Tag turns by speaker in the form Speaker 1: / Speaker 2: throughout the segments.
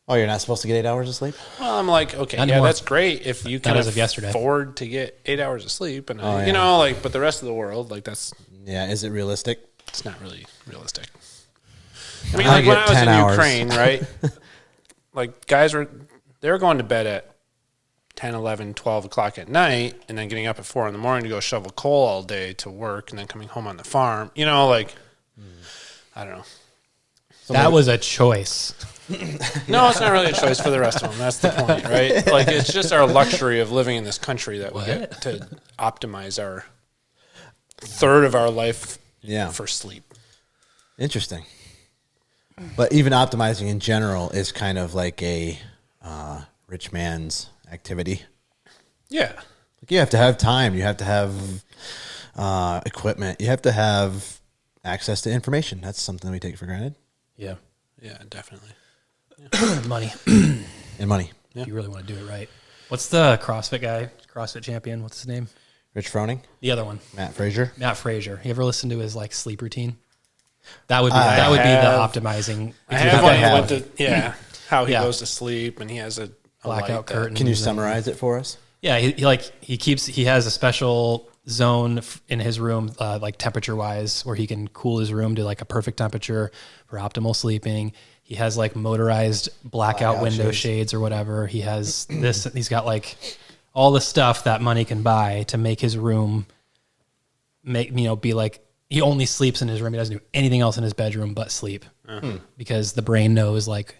Speaker 1: Oh, you're not supposed to get 8 hours of sleep?
Speaker 2: Well, I'm like, okay,
Speaker 3: Not
Speaker 2: yeah,
Speaker 3: anymore.
Speaker 2: that's great if you can
Speaker 3: Not as of yesterday.
Speaker 2: afford to get 8 hours of sleep, and
Speaker 1: yeah.
Speaker 2: you know, like, but the rest of the world, like,
Speaker 1: Yeah, is it realistic?
Speaker 2: it's not really realistic. I mean,
Speaker 1: I
Speaker 2: like when
Speaker 1: get
Speaker 2: I was
Speaker 1: 10
Speaker 2: in
Speaker 1: hours.
Speaker 2: Ukraine, right? Like they were going to bed at 10, 11, 12 o'clock at night, and then getting up at 4 in the morning to go shovel coal all day to work, and then coming home on the farm. You know, like, I don't know.
Speaker 3: That was a choice.
Speaker 2: No, it's not really a choice for the rest of them. That's the point, right? Like, it's just our luxury of living in this country that we get to optimize our third of our life for sleep.
Speaker 1: Interesting. But even optimizing in general is kind of like a rich man's activity.
Speaker 2: Yeah.
Speaker 1: Like you have to have time. You have to have equipment. You have to have access to information. That's something we take for granted.
Speaker 3: Yeah.
Speaker 2: Yeah, definitely.
Speaker 3: Money.
Speaker 1: And money.
Speaker 3: You really want to do it right. What's the CrossFit guy? CrossFit champion? What's his name?
Speaker 1: Rich Froning?
Speaker 3: The other one.
Speaker 1: Matt Frazier?
Speaker 3: Matt Frazier. You ever listen to his like sleep routine? That would be the optimizing.
Speaker 2: I have one. How he
Speaker 3: Yeah.
Speaker 2: goes to sleep, and he has a
Speaker 3: Blackout curtain.
Speaker 1: Can you summarize it for us?
Speaker 3: Yeah, he has a special zone in his room, like temperature wise, where he can cool his room to like a perfect temperature for optimal sleeping. He has like motorized blackout window shades or whatever. He has this. He's got like all the stuff that money can buy to make his room be like he only sleeps in his room. He doesn't do anything else in his bedroom but sleep, because the brain knows like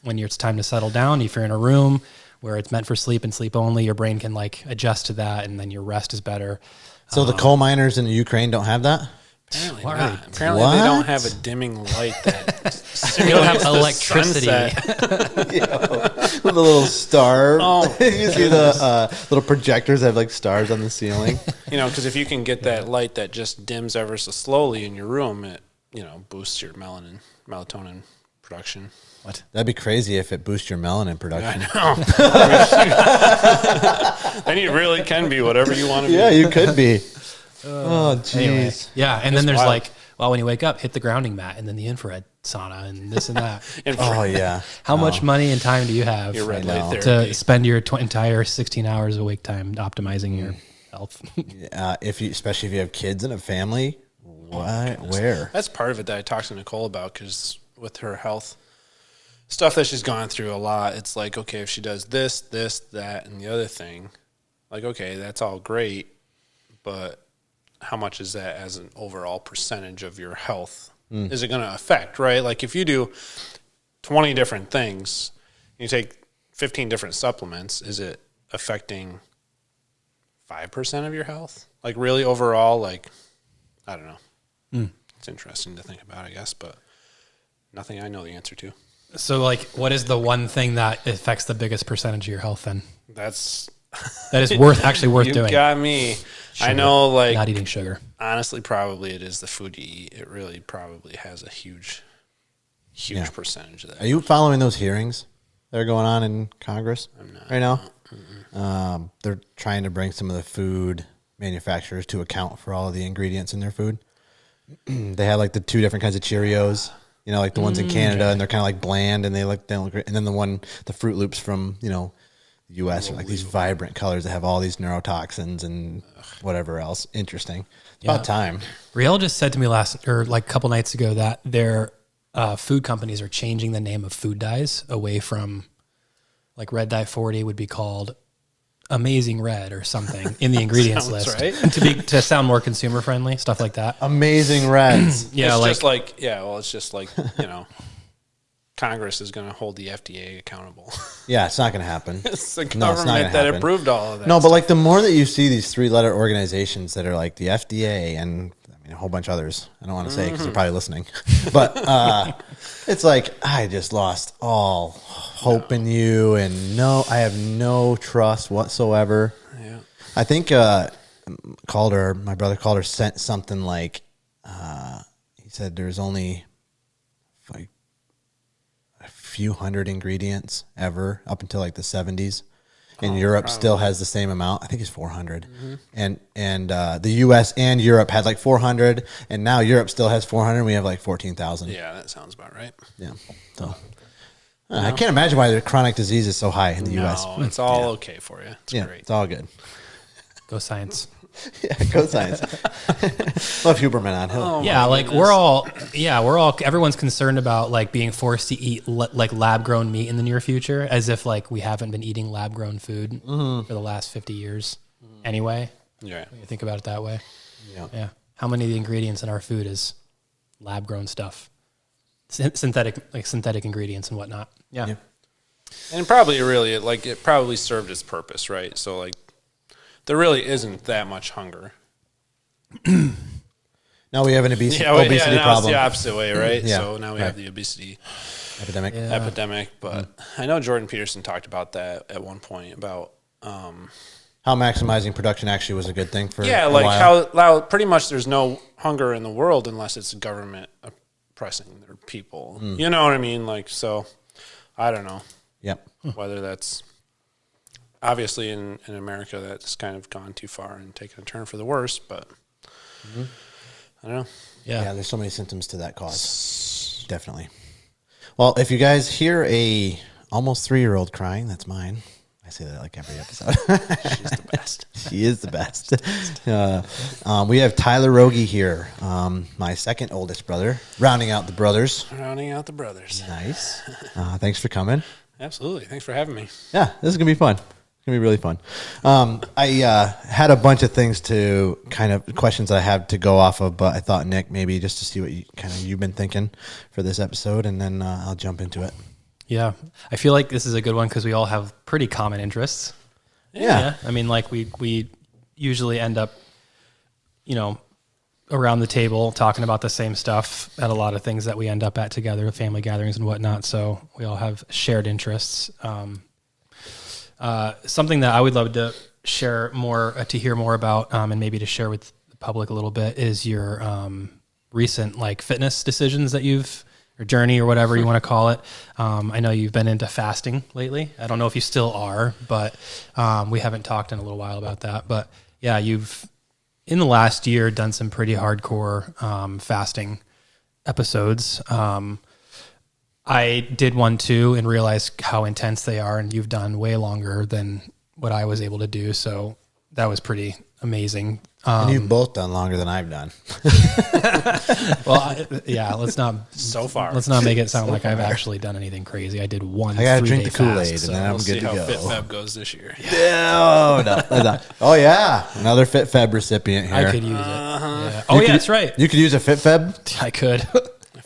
Speaker 3: when it's time to settle down. If you're in a room where it's meant for sleep and sleep only, your brain can like adjust to that, and then your rest is better.
Speaker 1: So the coal miners in Ukraine don't have that?
Speaker 2: Apparently
Speaker 3: What?
Speaker 2: not. Apparently they don't have a dimming light that
Speaker 3: They don't have electricity.
Speaker 1: With a little star. You see the little projectors that have like stars on the ceiling.
Speaker 2: You know, because if you can get that light that just dims ever so slowly in your room, it boosts your melatonin production.
Speaker 3: What?
Speaker 1: That'd be crazy if it boosts your melanin production.
Speaker 2: Then you really can be whatever you want to be.
Speaker 1: Yeah, you could be. Oh, jeez.
Speaker 3: Anyway, yeah, and then there's
Speaker 2: wild.
Speaker 3: like, well, when you wake up, hit the grounding mat, and then the infrared sauna, and this and that.
Speaker 1: Oh, yeah.
Speaker 3: How much money and time do you have
Speaker 2: Your red light
Speaker 3: to
Speaker 2: therapy.
Speaker 3: spend your entire 16 hours a week time optimizing your health?
Speaker 1: Especially if you have kids and a family. Where?
Speaker 2: That's part of it that I talked to Nicole about, because with her health stuff that she's gone through a lot, it's like, okay, if she does this, that, and the other thing, like, okay, that's all great, but how much is that as an overall percentage of your health? Is it going to affect, right? Like if you do 20 different things, you take 15 different supplements, is it affecting 5% of your health? Like really overall, like, I don't know. It's interesting to think about, I guess, but nothing I know the answer to.
Speaker 3: So, like, what is the one thing that affects the biggest percentage of your health then?
Speaker 2: That
Speaker 3: is actually worth
Speaker 2: you
Speaker 3: doing.
Speaker 2: You got me.
Speaker 3: Sugar.
Speaker 2: I know, like,
Speaker 3: not eating sugar.
Speaker 2: Honestly, probably it is the food you eat. It really probably has a huge percentage of that.
Speaker 1: Are you following those hearings that are going on in Congress right now? They're trying to bring some of the food manufacturers to account for all of the ingredients in their food. They have like the two different kinds of Cheerios, like the ones in Canada, and they're kind of like bland, and they look great. And then the Fruit Loops from, the U.S. are like these vibrant colors that have all these neurotoxins and whatever else. Interesting. It's about time.
Speaker 3: Riel just said to me a couple nights ago that their food companies are changing the name of food dyes away from, like, Red Dye 40 would be called Amazing Red or something in the ingredients list,
Speaker 2: right.
Speaker 3: to sound more consumer friendly, stuff like that.
Speaker 1: Amazing Reds.
Speaker 3: Yeah,
Speaker 2: it's just like Congress is going to hold the FDA accountable.
Speaker 1: Yeah, it's not going to happen.
Speaker 2: It's the government that approved all of that.
Speaker 1: No, but like the more that you see these 3-letter organizations that are like the FDA and a whole bunch of others, I don't want to say because they're probably listening, but it's like I just lost all hope in you, and I have no trust whatsoever.
Speaker 2: Yeah,
Speaker 1: I think my brother Calder sent something like he said there's only like a few hundred ingredients ever up until like the 70s. And Europe still has the same amount. I think it's 400. And the U.S. and Europe had like 400, and now Europe still has 400. And we have like 14,000.
Speaker 2: Yeah, that sounds about right.
Speaker 1: Yeah. So I can't imagine why the chronic disease is so high in the U.S.
Speaker 2: No, it's all okay for you. It's great.
Speaker 1: It's all good.
Speaker 3: Go science.
Speaker 1: Yeah, go science. Love Huberman on Hill.
Speaker 3: Everyone's concerned about like being forced to eat like lab grown meat in the near future, as if like we haven't been eating lab grown food for the last 50 years anyway.
Speaker 2: Yeah.
Speaker 3: When you think about it that way.
Speaker 1: Yeah.
Speaker 3: How many of the ingredients in our food is lab grown stuff? Synthetic ingredients and whatnot. Yeah.
Speaker 2: And probably it probably served its purpose, right? So like, there really isn't that much hunger.
Speaker 1: Now we have an obesity
Speaker 2: now
Speaker 1: problem.
Speaker 2: It's the opposite way, right?
Speaker 1: Yeah,
Speaker 2: So now we have the obesity
Speaker 1: epidemic.
Speaker 2: But I know Jordan Peterson talked about that at one point about
Speaker 1: how maximizing production actually was a good thing for
Speaker 2: a
Speaker 1: while.
Speaker 2: how pretty much there's no hunger in the world unless it's government oppressing their people. You know what I mean? Like, so I don't know.
Speaker 1: Yep.
Speaker 2: Whether that's obviously in America that's kind of gone too far and taken a turn for the worse, but I don't know.
Speaker 1: Yeah, there's so many symptoms to that cause. Definitely. Well, if you guys hear a almost 3-year-old crying, that's mine. I say that like every episode.
Speaker 2: She's the best.
Speaker 1: She is the best. We have Tyler Roggie here, my second oldest brother, rounding out the brothers. Nice. Thanks for coming.
Speaker 2: Absolutely. Thanks for having me.
Speaker 1: Yeah, this is going to be fun. It's going to be really fun. I had a bunch of things to questions I have to go off of, but I thought, Nick, maybe just to see what you've been thinking for this episode, and then I'll jump into it.
Speaker 3: Yeah. I feel like this is a good one because we all have pretty common interests.
Speaker 1: Yeah.
Speaker 3: I mean, like we usually end up, around the table talking about the same stuff at a lot of things that we end up at together, family gatherings and whatnot. So we all have shared interests. Something that I would love to share more, to hear more about, and maybe to share with the public a little bit is your recent like fitness decisions that or journey or whatever you want to call it. I know you've been into fasting lately. I don't know if you still are, but we haven't talked in a little while about that. But yeah, you've in the last year done some pretty hardcore fasting episodes. I did one too and realized how intense they are, and you've done way longer than what I was able to do. So that was pretty amazing.
Speaker 1: And you've both done longer than I've done.
Speaker 3: Well, let's not make it sound like I've actually done anything crazy. I did one.
Speaker 1: I gotta drink the Kool-Aid, and then I'm good to go.
Speaker 2: We'll see how FitFab goes this year.
Speaker 1: No. Oh yeah, another FitFab recipient here.
Speaker 3: I could use it. Yeah. Oh yeah, that's right.
Speaker 1: You could use a FitFab.
Speaker 3: I could.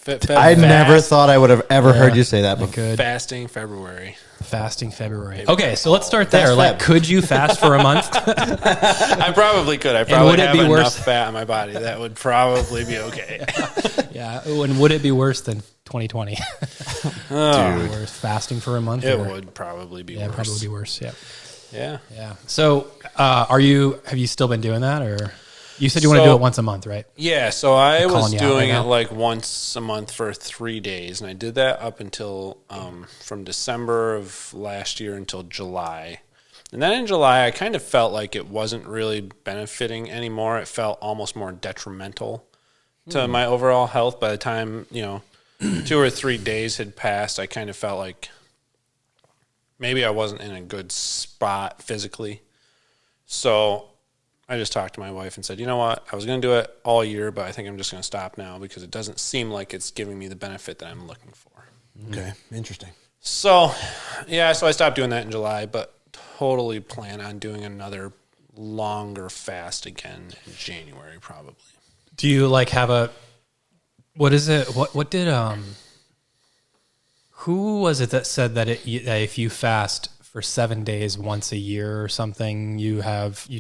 Speaker 2: FitFab
Speaker 1: I never thought I would have ever heard you say that before.
Speaker 2: Fasting February.
Speaker 3: Okay, so let's start there. Like, could you fast for a month?
Speaker 2: I probably could. I probably have enough fat on my body. That would probably be okay.
Speaker 3: Yeah. And would it be worse than 2020? Dude. Fasting for a month?
Speaker 2: It would probably be worse.
Speaker 3: Yeah, probably be worse. Yeah. So, have you still been doing that, or you said you want to do it once a month, right?
Speaker 2: Yeah. So I was doing it like once a month for 3 days, and I did that up until from December of last year until July. And then in July, I kind of felt like it wasn't really benefiting anymore. It felt almost more detrimental to my overall health. By the time 2 or 3 days had passed, I kind of felt like maybe I wasn't in a good spot physically. So I just talked to my wife and said, you know what, I was going to do it all year, but I think I'm just going to stop now because it doesn't seem like it's giving me the benefit that I'm looking for.
Speaker 1: Okay, interesting.
Speaker 2: So I stopped doing that in July, but totally plan on doing another longer fast again in January probably.
Speaker 3: Do you like have what is it? What did, who was it that said that that if you fast for 7 days once a year or something, you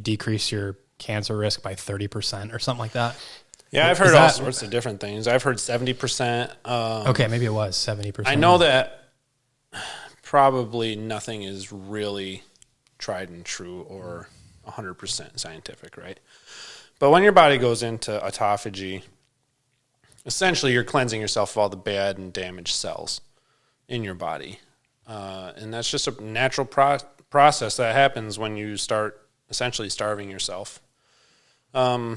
Speaker 3: decrease your cancer risk by 30% or something like that?
Speaker 2: Yeah, I've heard all sorts of different things. I've heard 70%.
Speaker 3: Okay, maybe it was 70%.
Speaker 2: I know that probably nothing is really tried and true or 100% scientific, right? But when your body goes into autophagy, essentially you're cleansing yourself of all the bad and damaged cells in your body. And that's just a natural process that happens when you start essentially starving yourself. So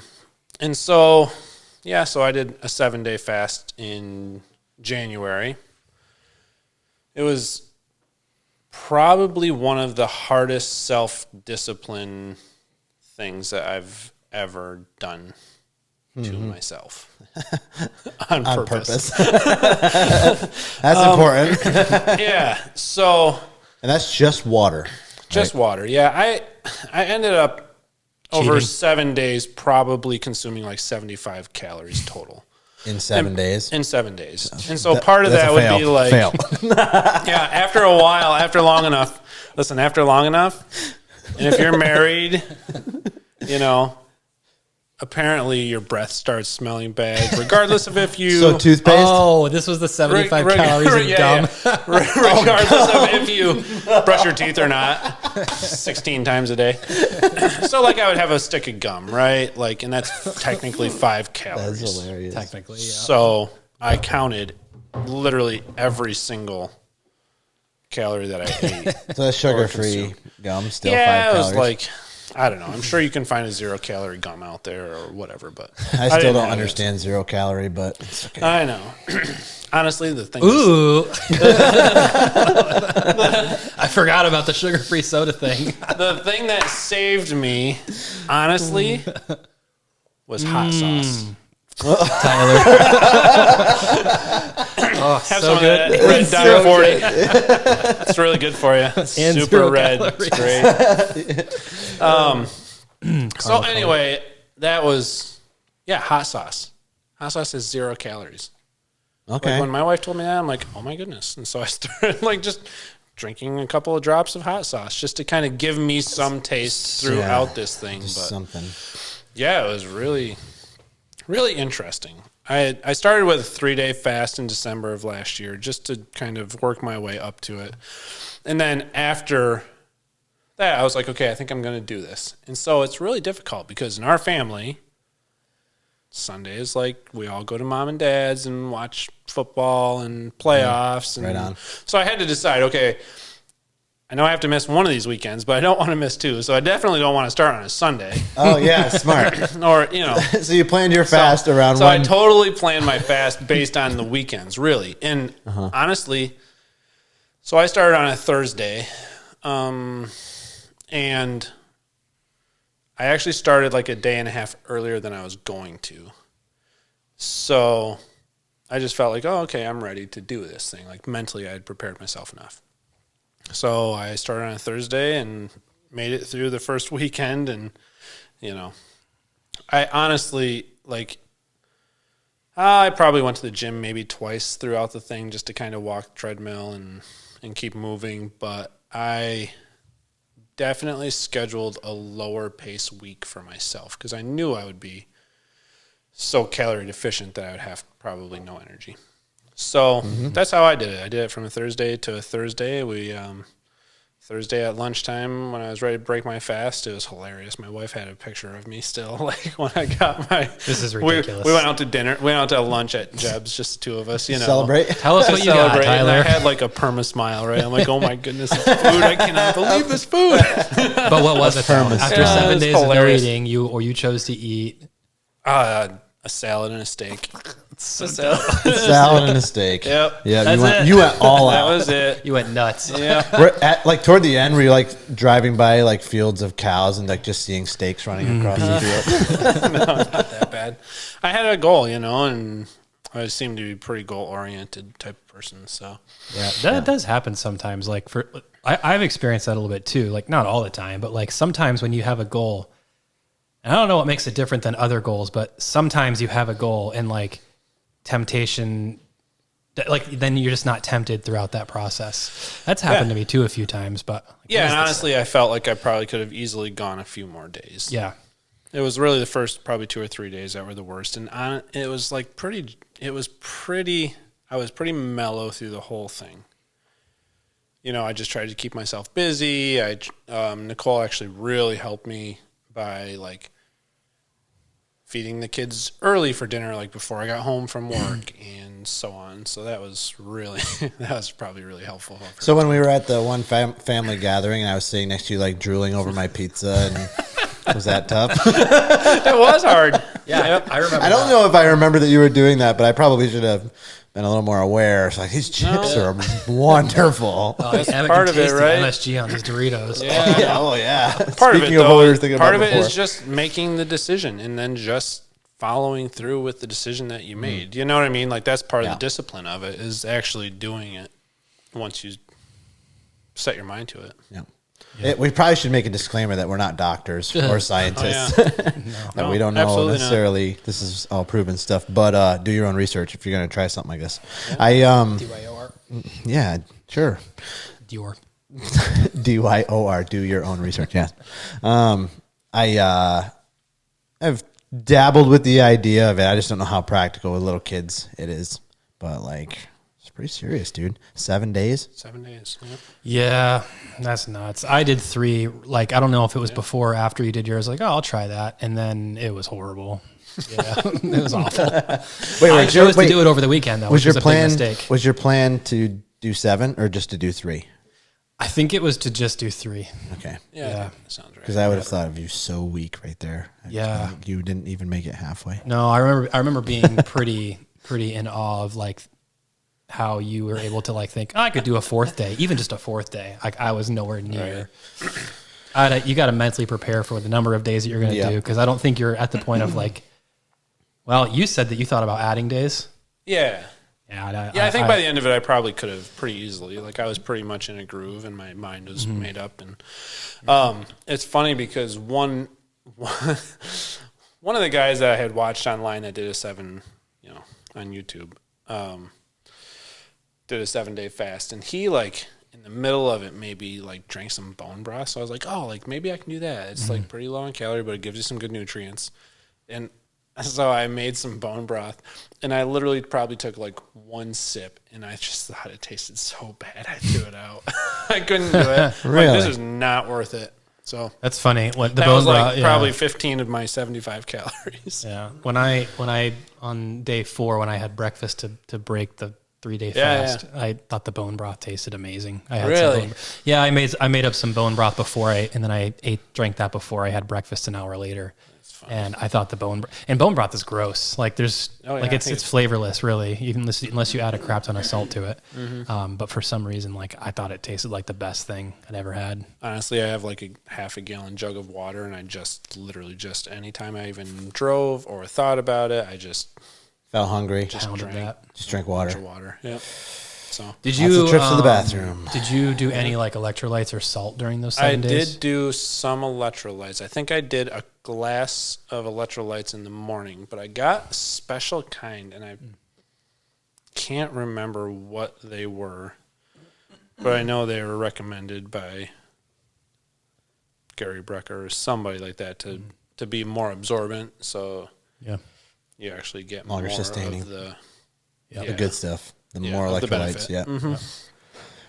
Speaker 2: I did a 7-day fast in January. It was probably one of the hardest self-discipline things that I've ever done to myself on purpose.
Speaker 1: That's important.
Speaker 2: Yeah. So,
Speaker 1: and that's just water.
Speaker 2: Just water. Yeah. I ended up over 7 days probably consuming like 75 calories total.
Speaker 1: In 7 days?
Speaker 2: In 7 days. And so part of that would be like,
Speaker 1: fail.
Speaker 2: yeah, after a while, after long enough, and if you're married, you know, apparently your breath starts smelling bad, regardless of if you...
Speaker 1: So toothpaste?
Speaker 3: Oh, this was the 75 calories of gum.
Speaker 2: Yeah. Regardless of if you brush your teeth or not, 16 times a day. So, like, I would have a stick of gum, right? Like, and that's technically 5 calories.
Speaker 1: That's hilarious.
Speaker 3: Technically, yeah.
Speaker 2: So I counted literally every single calorie that I ate.
Speaker 1: So that's sugar-free gum, still 5
Speaker 2: Yeah, it
Speaker 1: calories.
Speaker 2: was like... I don't know. I'm sure you can find a 0-calorie gum out there or whatever, but
Speaker 1: I still don't understand 0 calorie, but it's okay.
Speaker 2: I know. Honestly, the thing
Speaker 3: Ooh. I forgot about the sugar-free soda thing.
Speaker 2: the thing that saved me, honestly, was hot sauce.
Speaker 3: Tyler. Oh,
Speaker 2: Have
Speaker 3: so
Speaker 2: some
Speaker 3: good.
Speaker 2: of that red dye 40. It's really good for you.
Speaker 3: And
Speaker 2: Super
Speaker 3: 0
Speaker 2: red.
Speaker 3: calories.
Speaker 2: It's great. So anyway, that was, hot sauce. Hot sauce is 0 calories.
Speaker 1: Okay.
Speaker 2: Like when my wife told me that, I'm like, oh my goodness. And so I started like just drinking a couple of drops of hot sauce just to kind of give me some taste throughout this thing. But
Speaker 1: something.
Speaker 2: yeah, it was really, really interesting. I started with a 3-day fast in December of last year just to kind of work my way up to it. And then after that, I was like, okay, I think I'm going to do this. And so it's really difficult because in our family, Sundays, like, we all go to mom and dad's and watch football and playoffs.
Speaker 1: Right on.
Speaker 2: So I had to decide, okay, I know I have to miss one of these weekends, but I don't want to miss 2. So I definitely don't want to start on a Sunday.
Speaker 1: Oh, yeah, smart.
Speaker 2: Or, you know.
Speaker 1: So you planned your fast around
Speaker 2: So
Speaker 1: one.
Speaker 2: I totally planned my fast based on the weekends, really. And honestly, so I started on a Thursday. And I actually started like a day and a half earlier than I was going to. So I just felt like, oh, okay, I'm ready to do this thing. Like mentally, I had prepared myself enough. So I started on a Thursday and made it through the first weekend. And, you know, I honestly, like, I probably went to the gym maybe twice throughout the thing just to kind of walk the treadmill and keep moving. But I definitely scheduled a lower pace week for myself because I knew I would be so calorie deficient that I would have probably no energy. So that's how I did it. I did it from a Thursday to a Thursday. Thursday at lunchtime when I was ready to break my fast, it was hilarious. My wife had a picture of me still, like when I got my...
Speaker 3: This is ridiculous.
Speaker 2: We went out to dinner. We went out to lunch at Jeb's, just the 2 of us, you know.
Speaker 1: Celebrate.
Speaker 3: Tell us what you got,
Speaker 2: Celebrate. And I
Speaker 3: Tyler.
Speaker 2: had like a perma smile, right? I'm like, oh my goodness, it's food. I cannot believe this food.
Speaker 3: But what was it, though? After
Speaker 2: Yeah, it
Speaker 3: 7
Speaker 2: was
Speaker 3: days of no
Speaker 2: hilarious.
Speaker 3: eating, you chose to eat...
Speaker 2: A salad and a steak.
Speaker 1: Salad and a steak.
Speaker 2: Yep.
Speaker 1: Yeah,
Speaker 3: That's
Speaker 1: you went all
Speaker 2: That
Speaker 1: out.
Speaker 2: was it.
Speaker 3: You went nuts.
Speaker 2: Yeah.
Speaker 1: Like toward the end, were you like driving by like fields of cows and like just seeing steaks running across the field?
Speaker 2: No, not that bad. I had a goal, you know, and I seem to be a pretty goal-oriented type of person, so.
Speaker 1: Yeah,
Speaker 3: That does happen sometimes. Like I've experienced that a little bit too. Like not all the time, but like sometimes when you have a goal, and I don't know what makes it different than other goals, but sometimes you have a goal and like temptation, like then you're just not tempted throughout that process. That's happened to me too a few times, but like,
Speaker 2: Yeah, and honestly, I felt like I probably could have easily gone a few more days.
Speaker 3: yeah.
Speaker 2: It was really the first probably 2 or 3 days that were the worst, and it was like I was pretty mellow through the whole thing. You know, I just tried to keep myself busy. Nicole actually really helped me by like feeding the kids early for dinner, like before I got home from work and so on. So that was probably really helpful.
Speaker 1: So when we were at the one family gathering and I was sitting next to you, like drooling over my pizza, and was that tough?
Speaker 2: It was hard.
Speaker 3: Yeah, I remember.
Speaker 1: I don't know if I remember that you were doing that, but I probably should have been a little more aware. It's like these chips are wonderful.
Speaker 2: That's part of it, right?
Speaker 3: MSG on these Doritos.
Speaker 1: Yeah.
Speaker 2: Part of it,
Speaker 1: Speaking of what we were thinking
Speaker 2: part
Speaker 1: about
Speaker 2: of it
Speaker 1: before.
Speaker 2: is just making the decision and then just following through with the decision that you made. You know what I mean? Like that's part of the discipline of it is actually doing it once you set your mind to it.
Speaker 1: Yeah. We probably should make a disclaimer that we're not doctors or scientists. That we don't know necessarily. Not. This is all proven stuff, but do your own research if you're going to try something like this.
Speaker 3: DYOR.
Speaker 1: Yeah, sure.
Speaker 3: Dior.
Speaker 1: DYOR. Do your own research. Yes. I've dabbled with the idea of it. I just don't know how practical with little kids it is, but like. Pretty serious, dude. 7 days?
Speaker 2: 7 days.
Speaker 3: Yeah, that's nuts. I did 3. Like, I don't know if it was before or after you did yours. Like, oh, I'll try that. And then it was horrible. Yeah, it was awful. I chose to do it over the weekend, though, which was a big mistake.
Speaker 1: Was your plan to do 7 or just to do 3?
Speaker 3: I think it was to just do 3.
Speaker 1: Okay.
Speaker 2: Yeah. That sounds right.
Speaker 1: Because I would have thought of you so weak right there.
Speaker 3: Yeah.
Speaker 1: You didn't even make it halfway.
Speaker 3: No, I remember being pretty in awe of, like, how you were able to like think, oh, I could do a 4th day, even just a 4th day. Like I was nowhere near. Right. You got to mentally prepare for the number of days that you're going to do. Cause I don't think you're at the point of like, well, you said that you thought about adding days.
Speaker 2: Yeah.
Speaker 3: Yeah.
Speaker 2: I think by the end of it, I probably could have pretty easily, like I was pretty much in a groove and my mind was made up. And it's funny because one of the guys that I had watched online that did a 7, on YouTube, did a 7-day fast, and he like in the middle of it maybe like drank some bone broth. So I was like, oh, like maybe I can do that. It's like pretty low in calorie, but it gives you some good nutrients. And so I made some bone broth, and I literally probably took like 1 sip, and I just thought it tasted so bad I threw it out. I couldn't do it.
Speaker 1: Really?
Speaker 2: Like, this is not worth it. So
Speaker 3: that's funny. What the
Speaker 2: that
Speaker 3: bone
Speaker 2: was like
Speaker 3: broth,
Speaker 2: probably 15 of my 75 calories.
Speaker 3: Yeah. When I on day 4 when I had breakfast to break the 3-day fast, I thought the bone broth tasted amazing. I had
Speaker 2: really?
Speaker 3: I made up some bone broth before and then I drank that before I had breakfast an hour later. And I thought the bone broth is gross. Like there's it's flavorless really, even unless you add a crap ton of salt to it. But for some reason, like I thought it tasted like the best thing I'd ever had.
Speaker 2: Honestly, I have like a half a gallon jug of water, and I just literally anytime I even drove or thought about it, I just
Speaker 1: felt hungry.
Speaker 2: Just
Speaker 1: drank water.
Speaker 2: A bunch of water. Yep. So
Speaker 3: did you
Speaker 1: trips to the bathroom?
Speaker 3: Did you do any like electrolytes or salt during those 7 days?
Speaker 2: I did do some electrolytes. I think I did a glass of electrolytes in the morning, but I got a special kind, and I can't remember what they were, but I know they were recommended by Gary Brecker or somebody like that to be more absorbent. So you actually get
Speaker 1: longer
Speaker 2: more
Speaker 1: sustaining
Speaker 2: of the
Speaker 1: good stuff. The more electrolytes,
Speaker 2: Mm-hmm.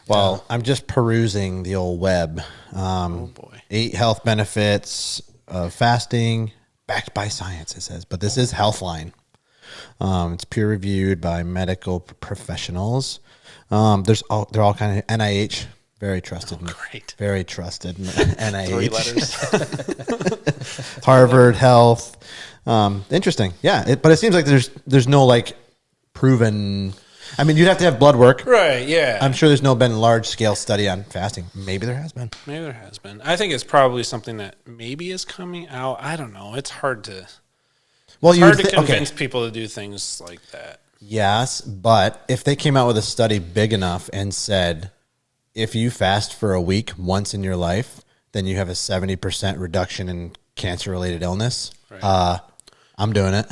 Speaker 1: Well, I'm just perusing the old web.
Speaker 2: Oh boy!
Speaker 1: 8 health benefits of fasting, backed by science. It says, but this is Healthline. It's peer reviewed by medical professionals. They're all kind of NIH, very trusted.
Speaker 2: Great,
Speaker 1: very trusted NIH.
Speaker 2: 3 letters.
Speaker 1: Harvard Health. Interesting, yeah. But it seems like there's no like proven. I mean, you'd have to have blood work.
Speaker 2: Right, yeah.
Speaker 1: I'm sure there's been large-scale study on fasting. Maybe there has been.
Speaker 2: I think it's probably something that maybe is coming out. I don't know. It's hard to convince people to do things like that.
Speaker 1: Yes, but if they came out with a study big enough and said, if you fast for a week once in your life, then you have a 70% reduction in cancer-related illness, right. I'm doing it.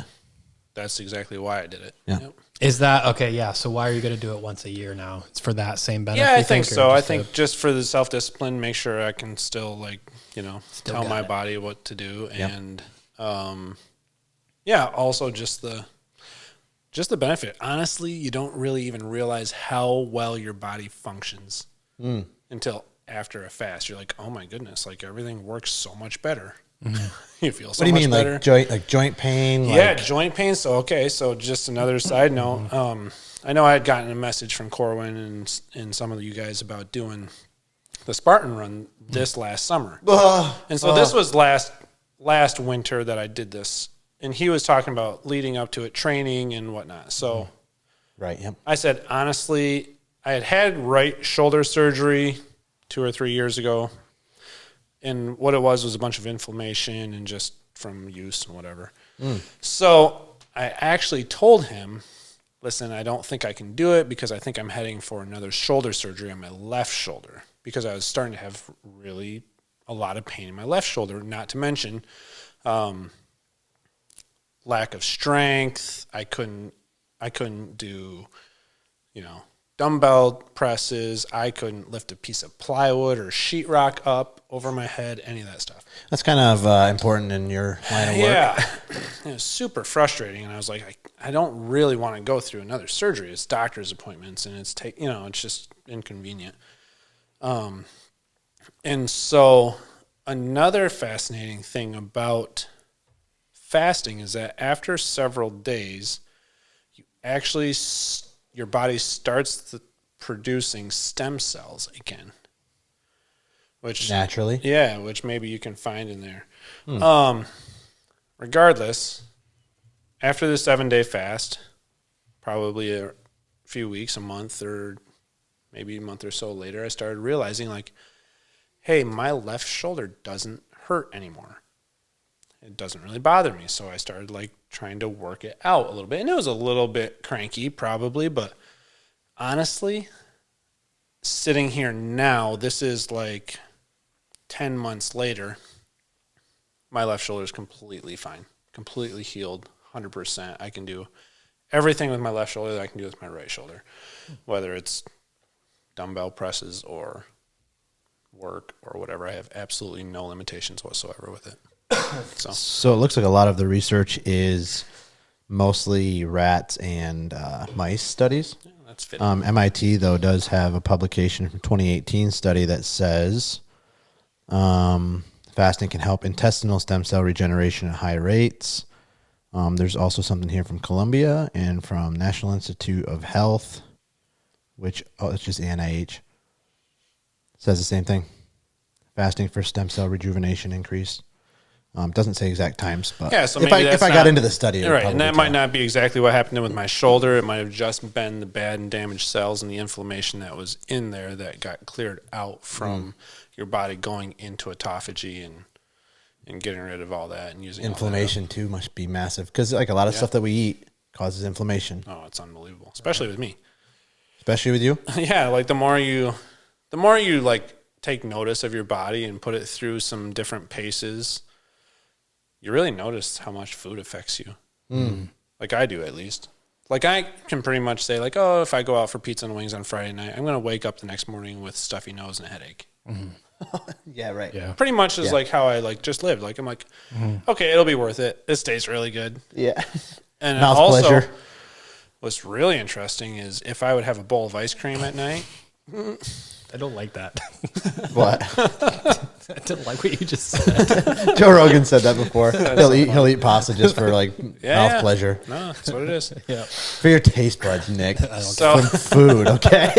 Speaker 2: That's exactly why I did it.
Speaker 1: Yeah.
Speaker 2: Yep.
Speaker 3: Is that okay? Yeah. So why are you going to do it once a year now? It's for that same benefit.
Speaker 2: Yeah, I think so. I think just for the self-discipline, make sure I can still tell my body what to do, and also just the benefit. Honestly, you don't really even realize how well your body functions until after a fast. You're like, oh my goodness, like everything works so much better. You feel so much better. What do you
Speaker 1: mean, like joint pain?
Speaker 2: Yeah, joint pain. So just another side note. I know I had gotten a message from Corwin and some of you guys about doing the Spartan run this last summer, and so this was last winter that I did this, and he was talking about leading up to it, training and whatnot. So
Speaker 1: Right. Yep.
Speaker 2: I said, honestly, I had right shoulder surgery 2 or 3 years ago. And what it was a bunch of inflammation and just from use and whatever. So I actually told him, listen, I don't think I can do it because I think I'm heading for another shoulder surgery on my left shoulder because I was starting to have really a lot of pain in my left shoulder, not to mention lack of strength. I couldn't do, dumbbell presses. I couldn't lift a piece of plywood or sheetrock up over my head, any of that stuff.
Speaker 1: That's kind of important in your line of work.
Speaker 2: Yeah. It was super frustrating. And I was like, I don't really want to go through another surgery. It's doctor's appointments and it's it's just inconvenient. And so another fascinating thing about fasting is that after several days, you actually your body starts producing stem cells again. Which
Speaker 1: naturally?
Speaker 2: Yeah, which maybe you can find in there. Regardless, after the 7-day fast, probably a few weeks, a month, or maybe a month or so later, I started realizing, like, hey, my left shoulder doesn't hurt anymore. It doesn't really bother me. So I started, like, trying to work it out a little bit. And it was a little bit cranky, probably, but honestly, sitting here now, this is like 10 months later, my left shoulder is completely fine, completely healed, 100%. I can do everything with my left shoulder that I can do with my right shoulder, whether it's dumbbell presses or work or whatever. I have absolutely no limitations whatsoever with it.
Speaker 1: So it looks like a lot of the research is mostly rats and mice studies.
Speaker 2: Yeah, that's fitting.
Speaker 1: MIT, though, does have a publication from 2018 study that says fasting can help intestinal stem cell regeneration at high rates. There's also something here from Columbia and from National Institute of Health, which, it's just the NIH, says the same thing. Fasting for stem cell rejuvenation increase. Doesn't say exact times, but
Speaker 2: yeah, so
Speaker 1: if I got into the study,
Speaker 2: right, and that might not be exactly what happened with my shoulder. It might have just been the bad and damaged cells and the inflammation that was in there that got cleared out from your body going into autophagy and getting rid of all that and using
Speaker 1: inflammation too must be massive because like a lot of stuff that we eat causes inflammation.
Speaker 2: Oh, it's unbelievable, especially with me.
Speaker 1: Especially with you?
Speaker 2: Yeah, like the more you like take notice of your body and put it through some different paces, you really notice how much food affects you. Like I do, at least. Like I can pretty much say, like, oh, if I go out for pizza and wings on Friday night, I'm going to wake up the next morning with stuffy nose and a headache.
Speaker 1: Yeah, right.
Speaker 3: Yeah.
Speaker 2: Pretty much is like how I like just lived. Like I'm like, okay, it'll be worth it. This tastes really good.
Speaker 1: Yeah.
Speaker 2: And
Speaker 1: Mouth
Speaker 2: also,
Speaker 1: pleasure.
Speaker 2: what's really interesting is if I would have a bowl of ice cream at night.
Speaker 3: I don't like that.
Speaker 1: What?
Speaker 3: I didn't like what you just said.
Speaker 1: Joe Rogan said that before. He'll eat pasta just for like mouth pleasure.
Speaker 2: No, that's what it is.
Speaker 3: Yeah.
Speaker 1: For your taste buds, Nick.
Speaker 2: So
Speaker 1: From food, okay?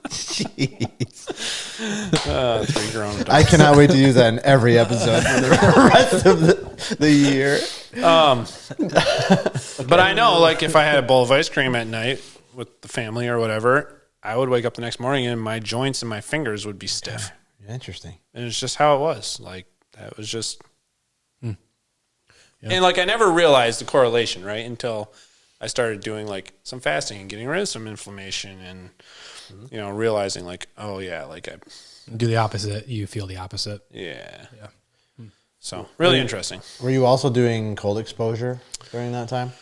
Speaker 1: Jeez.
Speaker 2: 3 grown adults.
Speaker 1: I cannot wait to use that in every episode for the rest of the year.
Speaker 2: But I know, like, if I had a bowl of ice cream at night with the family or whatever, I would wake up the next morning and my joints and my fingers would be stiff.
Speaker 1: Yeah, interesting.
Speaker 2: And it's just how it was. Like, that was just... And, like, I never realized the correlation, right, until I started doing, like, some fasting and getting rid of some inflammation and, realizing, like, oh, yeah, like,
Speaker 3: Do the opposite. You feel the opposite.
Speaker 2: yeah.
Speaker 3: Yeah.
Speaker 2: So, really interesting.
Speaker 1: Were you also doing cold exposure during that time?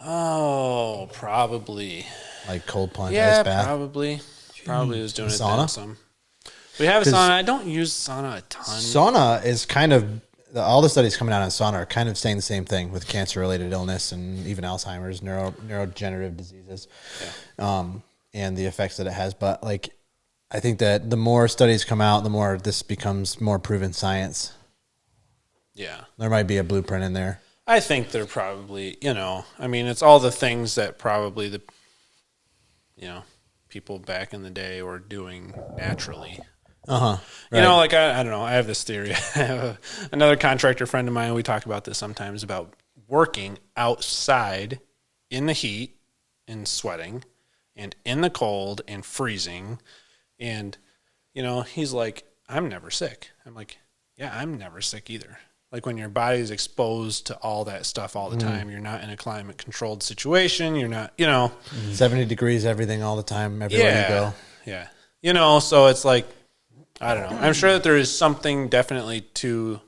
Speaker 2: Oh, probably.
Speaker 1: Like cold plunge,
Speaker 2: Yeah,
Speaker 1: ice bath?
Speaker 2: probably. Probably was doing it
Speaker 1: Sauna?
Speaker 2: then some. We have a sauna. I don't use sauna a ton.
Speaker 1: Sauna is kind of, all the studies coming out on sauna are kind of saying the same thing with cancer-related illness and even Alzheimer's, neurodegenerative diseases, and the effects that it has. But like, I think that the more studies come out, the more this becomes more proven science.
Speaker 2: Yeah.
Speaker 1: There might be a blueprint in there.
Speaker 2: I think they're probably, I mean, it's all the things that probably the, people back in the day were doing naturally.
Speaker 1: Right.
Speaker 2: Like, I don't know. I have this theory. I have another contractor friend of mine. We talk about this sometimes about working outside in the heat and sweating and in the cold and freezing. And, you know, he's like, I'm never sick. I'm like, yeah, I'm never sick either. Like when your body's exposed to all that stuff all the time, you're not in a climate controlled situation. You're not, you know,
Speaker 1: 70 degrees, everything all the time, everywhere you go.
Speaker 2: Yeah. You know, so it's like, I don't know. I'm sure that there is something definitely to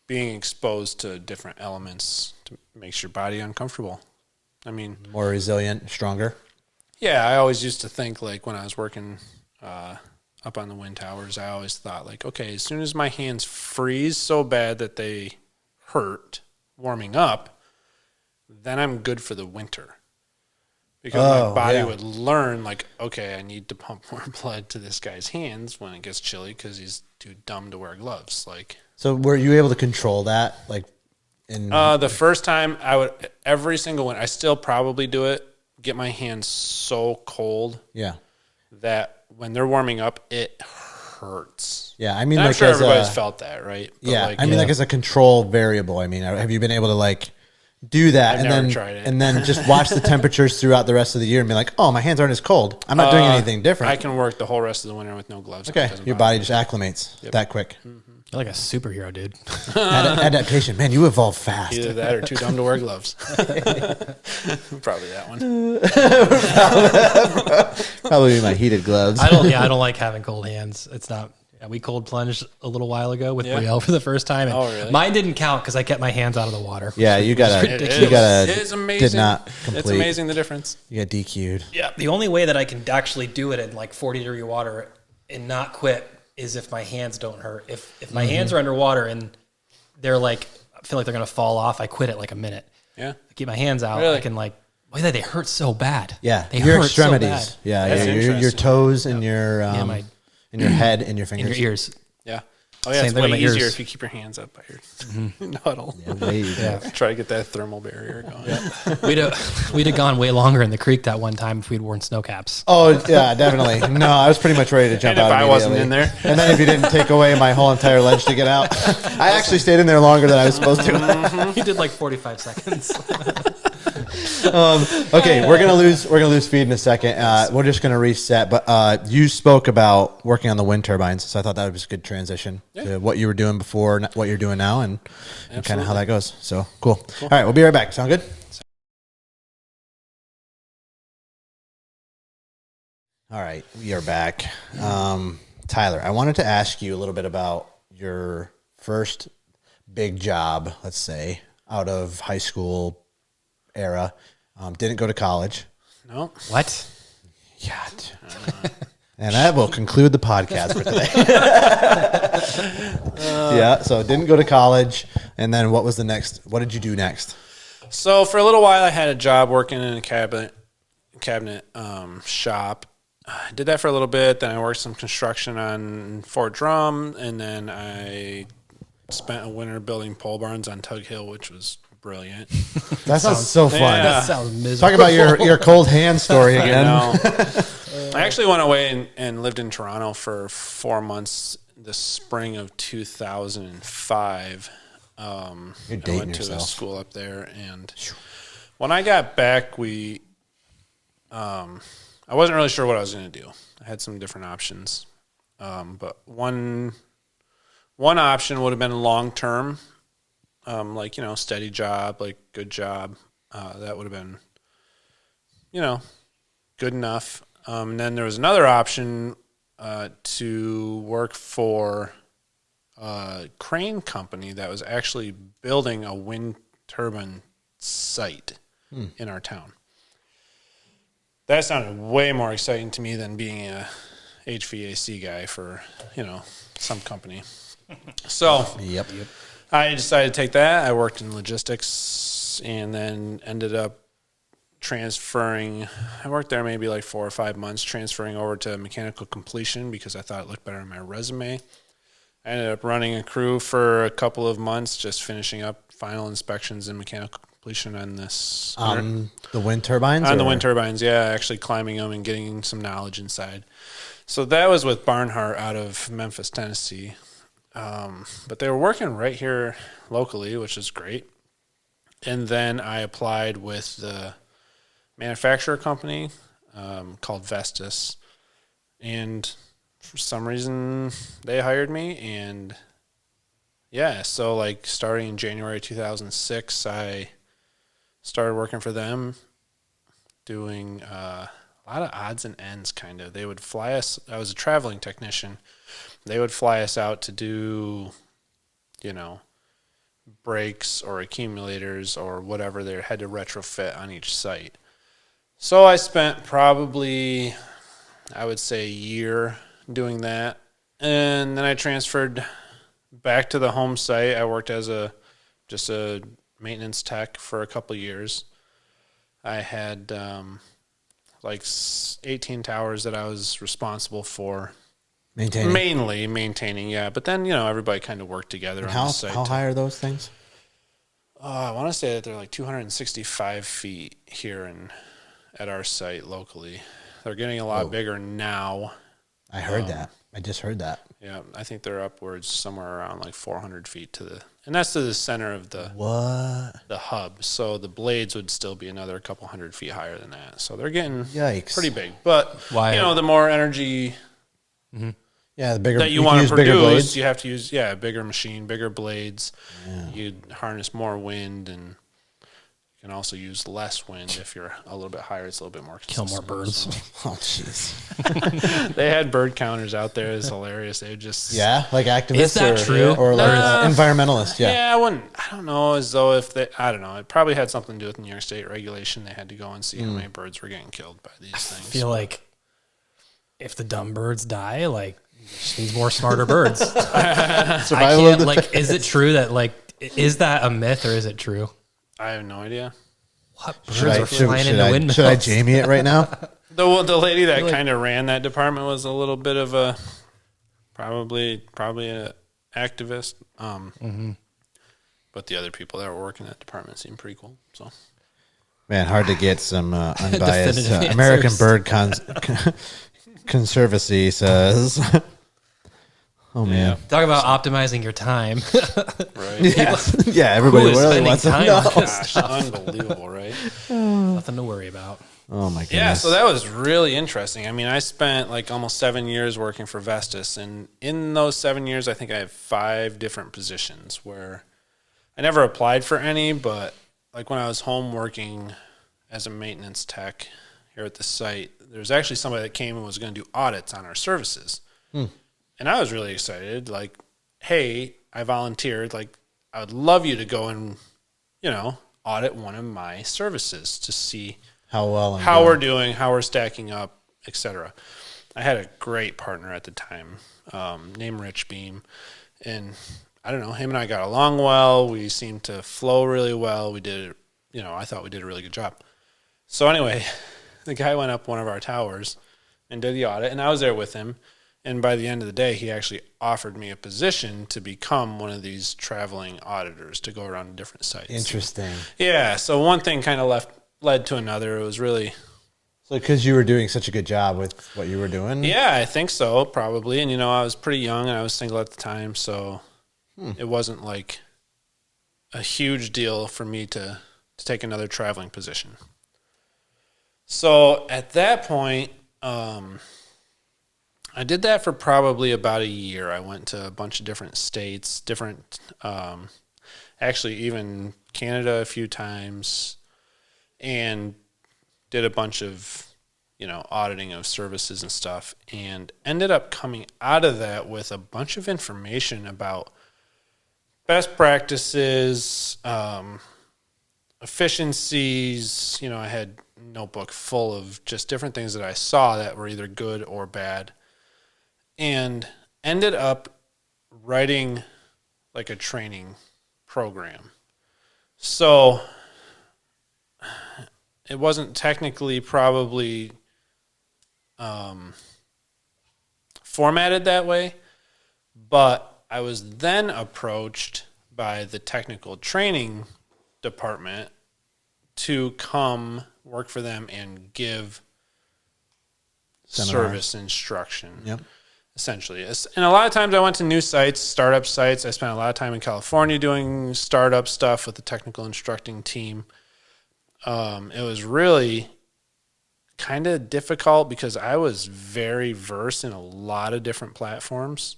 Speaker 2: being exposed to different elements to makes your body uncomfortable. I mean,
Speaker 1: More resilient, stronger.
Speaker 2: yeah, I always used to think like when I was working up on the wind towers, I always thought like, okay, as soon as my hands freeze so bad that they hurt warming up, then I'm good for the winter. Because my body would learn like, okay, I need to pump more blood to this guy's hands when it gets chilly because he's too dumb to wear gloves. Like,
Speaker 1: So were you able to control that? Like, in
Speaker 2: the first time I would, every single one, I still probably do it, get my hands so cold
Speaker 1: yeah.
Speaker 2: that when they're warming up, it hurts.
Speaker 1: Yeah, I mean,
Speaker 2: And I'm
Speaker 1: like
Speaker 2: sure
Speaker 1: as
Speaker 2: everybody's
Speaker 1: a,
Speaker 2: felt that, right? But
Speaker 1: yeah,
Speaker 2: like,
Speaker 1: I mean, like as a control variable. I mean, have you been able to like do that
Speaker 2: I've
Speaker 1: and
Speaker 2: never
Speaker 1: then
Speaker 2: tried it.
Speaker 1: and then just watch the temperatures throughout the rest of the year and be like, oh, my hands aren't as cold. I'm not doing anything different.
Speaker 2: I can work the whole rest of the winter with no gloves.
Speaker 1: Okay,
Speaker 2: It doesn't
Speaker 1: your
Speaker 2: bother
Speaker 1: body just acclimates that quick.
Speaker 3: You're like a superhero, dude.
Speaker 1: Adaptation, man, you evolve fast.
Speaker 2: me. Either that or too dumb to wear gloves. Probably that one.
Speaker 1: Probably my heated gloves.
Speaker 3: I don't like having cold hands. It's not. Yeah, we cold plunged a little while ago with Brielle for the first time. And
Speaker 2: Oh, really?
Speaker 3: Mine didn't count because I kept my hands out of the water.
Speaker 1: Yeah, you gotta.
Speaker 2: It
Speaker 1: You gotta.
Speaker 2: It is amazing.
Speaker 1: Did not complete.
Speaker 2: It's amazing the difference.
Speaker 1: You got DQ'd.
Speaker 3: Yeah, the only way that I can actually do it in like 40-degree water and not quit is if my hands don't hurt. If my hands are underwater and they're like, I feel like they're gonna fall off, I quit at like a minute.
Speaker 2: Yeah.
Speaker 3: I keep my hands out.
Speaker 2: Really?
Speaker 3: I can like, look at that, they hurt so bad.
Speaker 1: Yeah,
Speaker 3: they
Speaker 1: your
Speaker 3: hurt
Speaker 1: extremities.
Speaker 3: so bad.
Speaker 1: Yeah,
Speaker 2: That's
Speaker 1: your
Speaker 2: interesting.
Speaker 1: toes and your
Speaker 3: my-
Speaker 1: and your head and your
Speaker 3: In
Speaker 1: fingers.
Speaker 3: your ears.
Speaker 2: Yeah. Oh, yeah,
Speaker 3: Same
Speaker 2: it's
Speaker 3: thing with
Speaker 2: way
Speaker 3: my
Speaker 2: easier
Speaker 3: ears.
Speaker 2: if you keep your hands up by your nuddle.
Speaker 3: Yeah.
Speaker 2: Try to get that thermal barrier going.
Speaker 3: We'd have gone way longer in the creek that one time if we'd worn snow caps.
Speaker 1: Oh yeah, definitely. No, I was pretty much ready to jump
Speaker 2: And if
Speaker 1: out.
Speaker 2: I wasn't
Speaker 1: immediately.
Speaker 2: in there.
Speaker 1: And then if you didn't take away my whole entire ledge to get out, I actually stayed in there longer than I was supposed to.
Speaker 3: He did like 45 seconds.
Speaker 1: Okay, we're gonna lose feed in a second. We're just gonna reset. But you spoke about working on the wind turbines, so I thought that was a good transition to what you were doing before, what you're doing now, and kind of how that goes. So cool. All right, we'll be right back. Sound good? All right, we are back. Tyler, I wanted to ask you a little bit about your first big job, let's say, out of high school era. Didn't go to college.
Speaker 2: No.
Speaker 3: What?
Speaker 1: Yeah. And that will conclude the podcast for today. Yeah, so didn't go to college. And then what was the next? What did you do next?
Speaker 2: So for a little while, I had a job working in a cabinet shop. I did that for a little bit. Then I worked some construction on Fort Drum, and then I spent a winter building pole barns on Tug Hill, which was brilliant.
Speaker 1: That sounds so fun.
Speaker 2: Yeah.
Speaker 3: That sounds miserable.
Speaker 1: Talk about your cold hand story again.
Speaker 2: I actually went away and lived in Toronto for 4 months the spring of 2005.
Speaker 1: You're
Speaker 2: I
Speaker 1: dating
Speaker 2: went to a
Speaker 1: yourself.
Speaker 2: school up there, and when I got back, I wasn't really sure what I was going to do. I had some different options, but one option would have been long term, like steady job, like good job. That would have been, good enough. And then there was another option to work for a crane company that was actually building a wind turbine site in our town. That sounded way more exciting to me than being a HVAC guy for, some company. So
Speaker 1: Yep.
Speaker 2: I decided to take that. I worked in logistics and then ended up transferring. I worked there maybe like 4 or 5 months, transferring over to mechanical completion because I thought it looked better on my resume. I ended up running a crew for a couple of months, just finishing up final inspections and mechanical completion on this.
Speaker 1: The wind turbines?
Speaker 2: On the
Speaker 1: or-
Speaker 2: wind turbines, yeah, actually climbing them and getting some knowledge inside. So that was with Barnhart out of Memphis, Tennessee. But they were working right here locally, which is great. And then I applied with the manufacturer company called Vestas. And for some reason, they hired me. And yeah, so like starting in January 2006, I started working for them, doing a lot of odds and ends, kind of. They would fly us. I was a traveling technician. They would fly us out to do, brakes or accumulators or whatever they had to retrofit on each site. So I spent probably, I would say, a year doing that. And then I transferred back to the home site. I worked as just a maintenance tech for a couple of years. I had 18 towers that I was responsible for. Mainly maintaining, yeah. But then, everybody kind of worked together on the site.
Speaker 1: How high are those things?
Speaker 2: I want to say that they're like 265 feet here at our site locally. They're getting a lot bigger now.
Speaker 1: I heard that. I just heard that.
Speaker 2: Yeah, I think they're upwards somewhere around like 400 feet and that's to the center of the hub. So the blades would still be another couple hundred feet higher than that. So they're getting pretty big. But the more energy
Speaker 1: the bigger
Speaker 2: that you want to produce, you have to use a bigger machine, bigigger blades. Yeah. You harness more wind, and you can also use less wind if you're a little bit higher. It's a little bit more
Speaker 3: kill more birds.
Speaker 2: So.
Speaker 1: Oh, jeez.
Speaker 2: They had bird counters out there. It's hilarious. They would just
Speaker 1: like activists.
Speaker 3: Is that true?
Speaker 1: Or environmentalists? Yeah.
Speaker 2: I don't know. As though I don't know. It probably had something to do with New York State regulation. They had to go and see how many birds were getting killed by these things.
Speaker 3: I feel like if the dumb birds die, just needs more smarter birds. I can't, is it true that, is that a myth or is it true?
Speaker 2: I have no idea.
Speaker 3: What birds are flying into windmills?
Speaker 1: Should I Jamie it right now?
Speaker 2: The lady that kind of ran that department was a little bit of a, probably an activist. But the other people that were working that department seemed pretty cool. So,
Speaker 1: man, hard to get some unbiased American Bird Conservancy says. Oh man!
Speaker 3: Talk about optimizing your time.
Speaker 2: Right?
Speaker 1: Yeah. Everybody really wants to know.
Speaker 2: Gosh, unbelievable, right?
Speaker 3: Nothing to worry about.
Speaker 1: Oh my goodness!
Speaker 2: Yeah, so that was really interesting. I mean, I spent almost 7 years working for Vestas, and in those 7 years, I think I have 5 different positions where I never applied for any, but when I was home working as a maintenance tech here at the site, there was actually somebody that came and was going to do audits on our services. And I was really excited. Hey, I volunteered. I would love you to go and, audit one of my services to see
Speaker 1: how
Speaker 2: we're doing, how we're stacking up, etc. I had a great partner at the time, named Rich Beam. And I don't know, him and I got along well. We seemed to flow really well. We did, I thought we did a really good job. So anyway, the guy went up one of our towers and did the audit, and I was there with him. And by the end of the day, he actually offered me a position to become one of these traveling auditors to go around to different sites.
Speaker 1: Interesting.
Speaker 2: Yeah, so one thing kind of led to another. It was really...
Speaker 1: So because you were doing such a good job with what you were doing?
Speaker 2: Yeah, I think so, probably. And, I was pretty young, and I was single at the time, so it wasn't a huge deal for me to take another traveling position. So at that point... I did that for probably about a year. I went to a bunch of different states, actually even Canada a few times, and did a bunch of, auditing of services and stuff, and ended up coming out of that with a bunch of information about best practices, efficiencies. I had a notebook full of just different things that I saw that were either good or bad. And ended up writing a training program. So it wasn't technically probably formatted that way, but I was then approached by the technical training department to come work for them and give service instruction.
Speaker 1: Yep.
Speaker 2: Essentially. And a lot of times I went to new sites, startup sites. I spent a lot of time in California doing startup stuff with the technical instructing team. It was really kind of difficult because I was very versed in a lot of different platforms.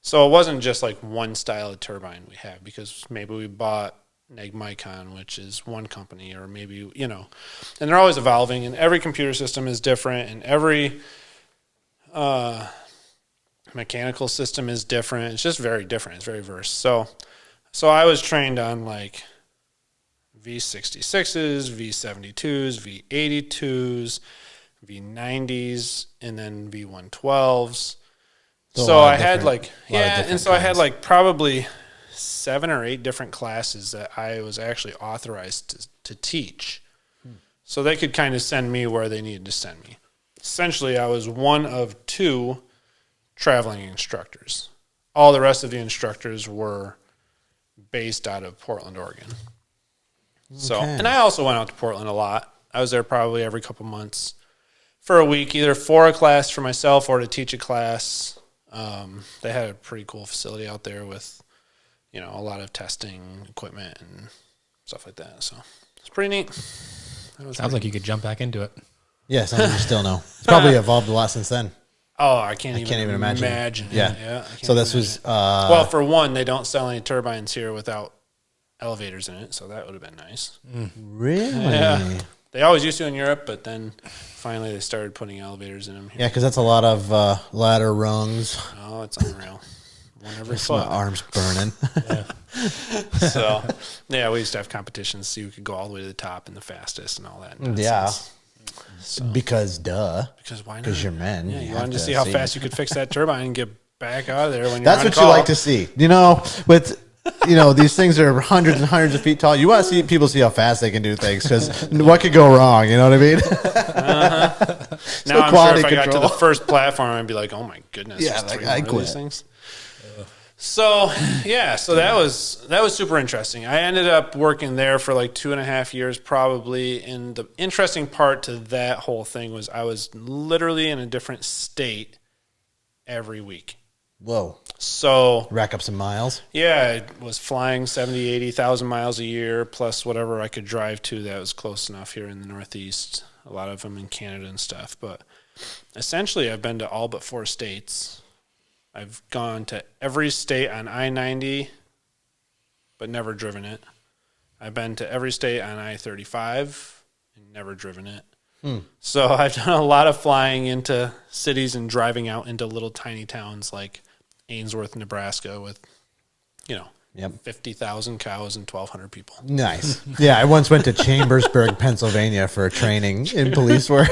Speaker 2: So it wasn't just like one style of turbine we have, because maybe we bought Negmicon, which is one company, or maybe, you know, and they're always evolving, and every computer system is different, and every mechanical system is different. It's just very different. It's very versed. So I was trained on like V66s, V72s, V82s, V90s, and then V112s. So I had like, yeah, and so I had like probably 7 or 8 different classes that I was actually authorized to teach. So they could kind of send me where they needed to send me. Essentially, I was one of 2 traveling instructors. All the rest of the instructors were based out of Portland, Oregon. So, and I also went out to Portland a lot. I was there probably every couple months for a week, either for a class for myself or to teach a class. They had a pretty cool facility out there with, you know, a lot of testing equipment and stuff like that. So it's pretty neat.
Speaker 3: Sounds like you could jump back into it.
Speaker 1: Yeah, something you still know. It's probably evolved a lot since then.
Speaker 2: Oh, I can't even imagine.
Speaker 1: Yeah. So this was
Speaker 2: well, for one, they don't sell any turbines here without elevators in it, so that would have been nice.
Speaker 1: Really?
Speaker 2: Yeah. They always used to in Europe, but then finally they started putting elevators in them here.
Speaker 1: Yeah, because that's a lot of ladder rungs.
Speaker 2: Oh, it's unreal. One every
Speaker 1: My arm's burning.
Speaker 2: So, yeah, we used to have competitions so you could go all the way to the top and the fastest and all that nonsense.
Speaker 1: Yeah.
Speaker 2: So,
Speaker 1: because
Speaker 2: Because why not?
Speaker 1: Because you're men.
Speaker 2: Yeah, you wanted to see how fast you could fix that turbine and get back out of there when you're
Speaker 1: That's
Speaker 2: on
Speaker 1: what
Speaker 2: call.
Speaker 1: you like to see. You know, with... You know, these things are hundreds and hundreds of feet tall. You want to see people see how fast they can do things, because what could go wrong? You know what I mean?
Speaker 2: Now I'm sure if I got to the first platform, I'd be like, "Oh my goodness!"
Speaker 1: Yeah, like, I quit.
Speaker 2: These things. So yeah, so that was super interesting. I ended up working there for like 2.5 years, probably. And the interesting part to that whole thing was I was literally in a different state every week.
Speaker 1: Whoa.
Speaker 2: So
Speaker 1: rack up some miles.
Speaker 2: Yeah, I was flying 70, 80,000 miles a year, plus whatever I could drive to that was close enough here in the Northeast. A lot of them in Canada and stuff. But essentially, I've been to all but 4 states. I've gone to every state on I-90, but never driven it. I've been to every state on I-35 and never driven it. So I've done a lot of flying into cities and driving out into little tiny towns like Ainsworth, Nebraska, with, you know, 50,000 cows and 1,200 people.
Speaker 1: Nice. Yeah, I once went to Chambersburg, Pennsylvania for training in police work.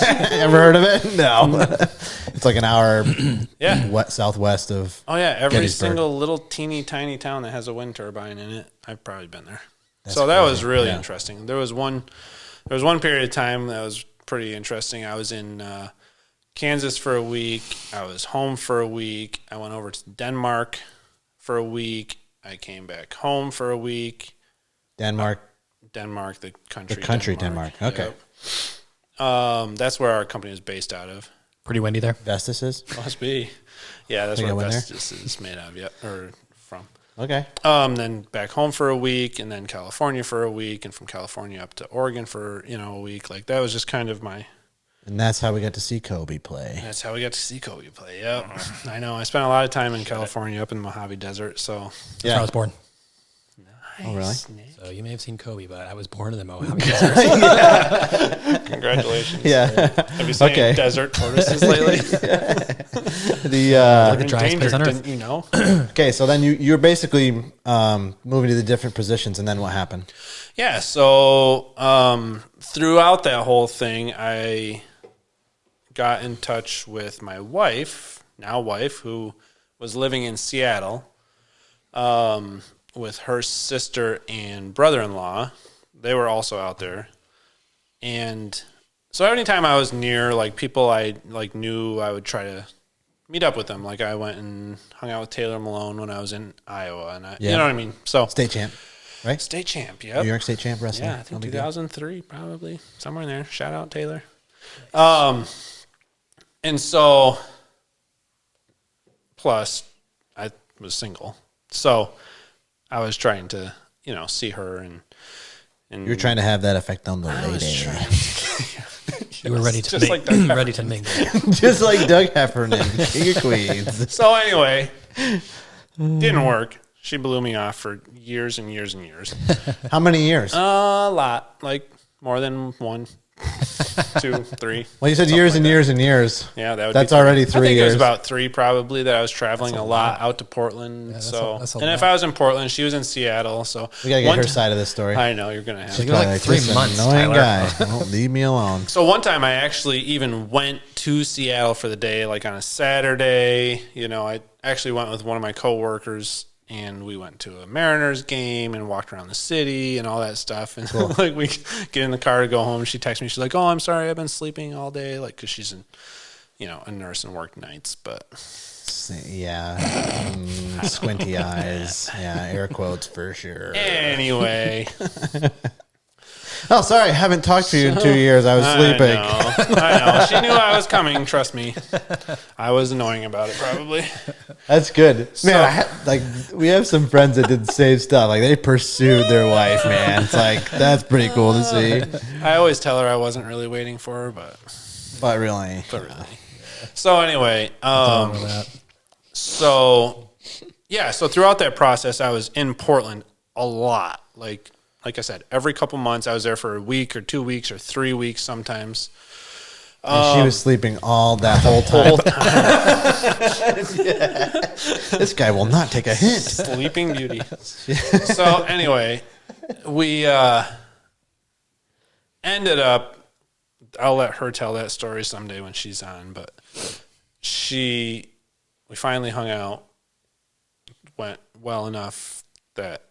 Speaker 1: Ever heard of it? No. It's like an hour southwest of
Speaker 2: Every
Speaker 1: Gettysburg.
Speaker 2: single little teeny tiny town that has a wind turbine in it, I've probably been there. So that was really interesting. There was one period of time that was pretty interesting. I was in Kansas for a week. I was home for a week. I went over to Denmark for a week. I came back home for a week.
Speaker 1: Denmark,
Speaker 2: the country.
Speaker 1: The country Denmark. Okay.
Speaker 2: Yep. That's where our company is based out of.
Speaker 3: Pretty windy there.
Speaker 1: Vestas is?
Speaker 2: Must be. Yeah, that's
Speaker 1: Think
Speaker 2: where
Speaker 1: I went
Speaker 2: Vestas is made of. Yeah, or from.
Speaker 1: Okay.
Speaker 2: Then back home for a week, and then California for a week, and from California up to Oregon for, a week. Like, that was just kind of my...
Speaker 1: And that's how we got to see Kobe play.
Speaker 2: That's how we got to see Kobe play, yep. I know. I spent a lot of time in California up in the Mojave Desert, so...
Speaker 3: That's where I was born.
Speaker 2: Nice.
Speaker 1: Oh, really?
Speaker 3: So you may have seen Kobe, but I was born in the Mojave Desert.
Speaker 2: Congratulations.
Speaker 1: Yeah.
Speaker 2: Have you seen desert tortoises lately?
Speaker 3: The driest place on earth.
Speaker 2: Didn't you know?
Speaker 1: Okay, so then you're basically moving to the different positions, and then what happened?
Speaker 2: Yeah, so throughout that whole thing, I got in touch with my wife, who was living in Seattle, with her sister and brother-in-law. They were also out there. And so anytime I was near, like, people I knew, I would try to meet up with them. Like, I went and hung out with Taylor Malone when I was in Iowa, and you know what I mean? So
Speaker 1: State champ, right?
Speaker 2: State champ, yep.
Speaker 1: New York State champ wrestling.
Speaker 2: Yeah, I think 2003, probably. Somewhere in there. Shout out, Taylor. And so, plus, I was single. So I was trying to, see her and
Speaker 1: you're trying to have that effect on the lady.
Speaker 3: You were ready to
Speaker 2: just like Doug
Speaker 3: ready to mingle.
Speaker 1: Just like Doug Heffernan, King of Queens.
Speaker 2: So anyway, didn't work. She blew me off for years and years and years.
Speaker 1: How many years?
Speaker 2: A lot, like more than 1, 2, 3.
Speaker 1: Well, you said years and years and years.
Speaker 2: Yeah,
Speaker 1: that's already 3
Speaker 2: I think
Speaker 1: years.
Speaker 2: it was about 3 probably that I was traveling a lot out to Portland.
Speaker 3: Yeah,
Speaker 2: that's
Speaker 3: a
Speaker 2: and
Speaker 3: lot.
Speaker 2: if I was in Portland, she was in Seattle. So
Speaker 1: We gotta get her side of the story.
Speaker 2: I know you're gonna have.
Speaker 3: She's
Speaker 2: to.
Speaker 3: like 3
Speaker 1: "This
Speaker 3: months,
Speaker 1: annoying
Speaker 3: Tyler."
Speaker 1: guy. Won't leave me alone.
Speaker 2: So one time I actually even went to Seattle for the day, like on a Saturday. You know, I actually went with one of my coworkers. And we went to a Mariners game and walked around the city and all that stuff. And like we get in the car to go home. She texts me. She's like, "Oh, I'm sorry. I've been sleeping all day." Like, cause she's a nurse and worked nights, but
Speaker 1: Yeah. Squinty eyes. Yeah. Air quotes for sure.
Speaker 2: anyway,
Speaker 1: Oh, sorry. I haven't talked to you in 2 years. I was sleeping.
Speaker 2: I know. She knew I was coming. Trust me. I was annoying about it probably.
Speaker 1: That's good. Man, we have some friends that did the same stuff. Like, they pursued their wife, man. It's like, that's pretty cool to see.
Speaker 2: I always tell her I wasn't really waiting for her, but
Speaker 1: really.
Speaker 2: So anyway, so throughout that process, I was in Portland a lot. Like I said, every couple months I was there for a week or 2 weeks or 3 weeks sometimes.
Speaker 1: And she was sleeping all that whole time. This guy will not take a hint.
Speaker 2: Sleeping Beauty. So anyway, we ended up, I'll let her tell that story someday when she's on, but we finally hung out, went well enough that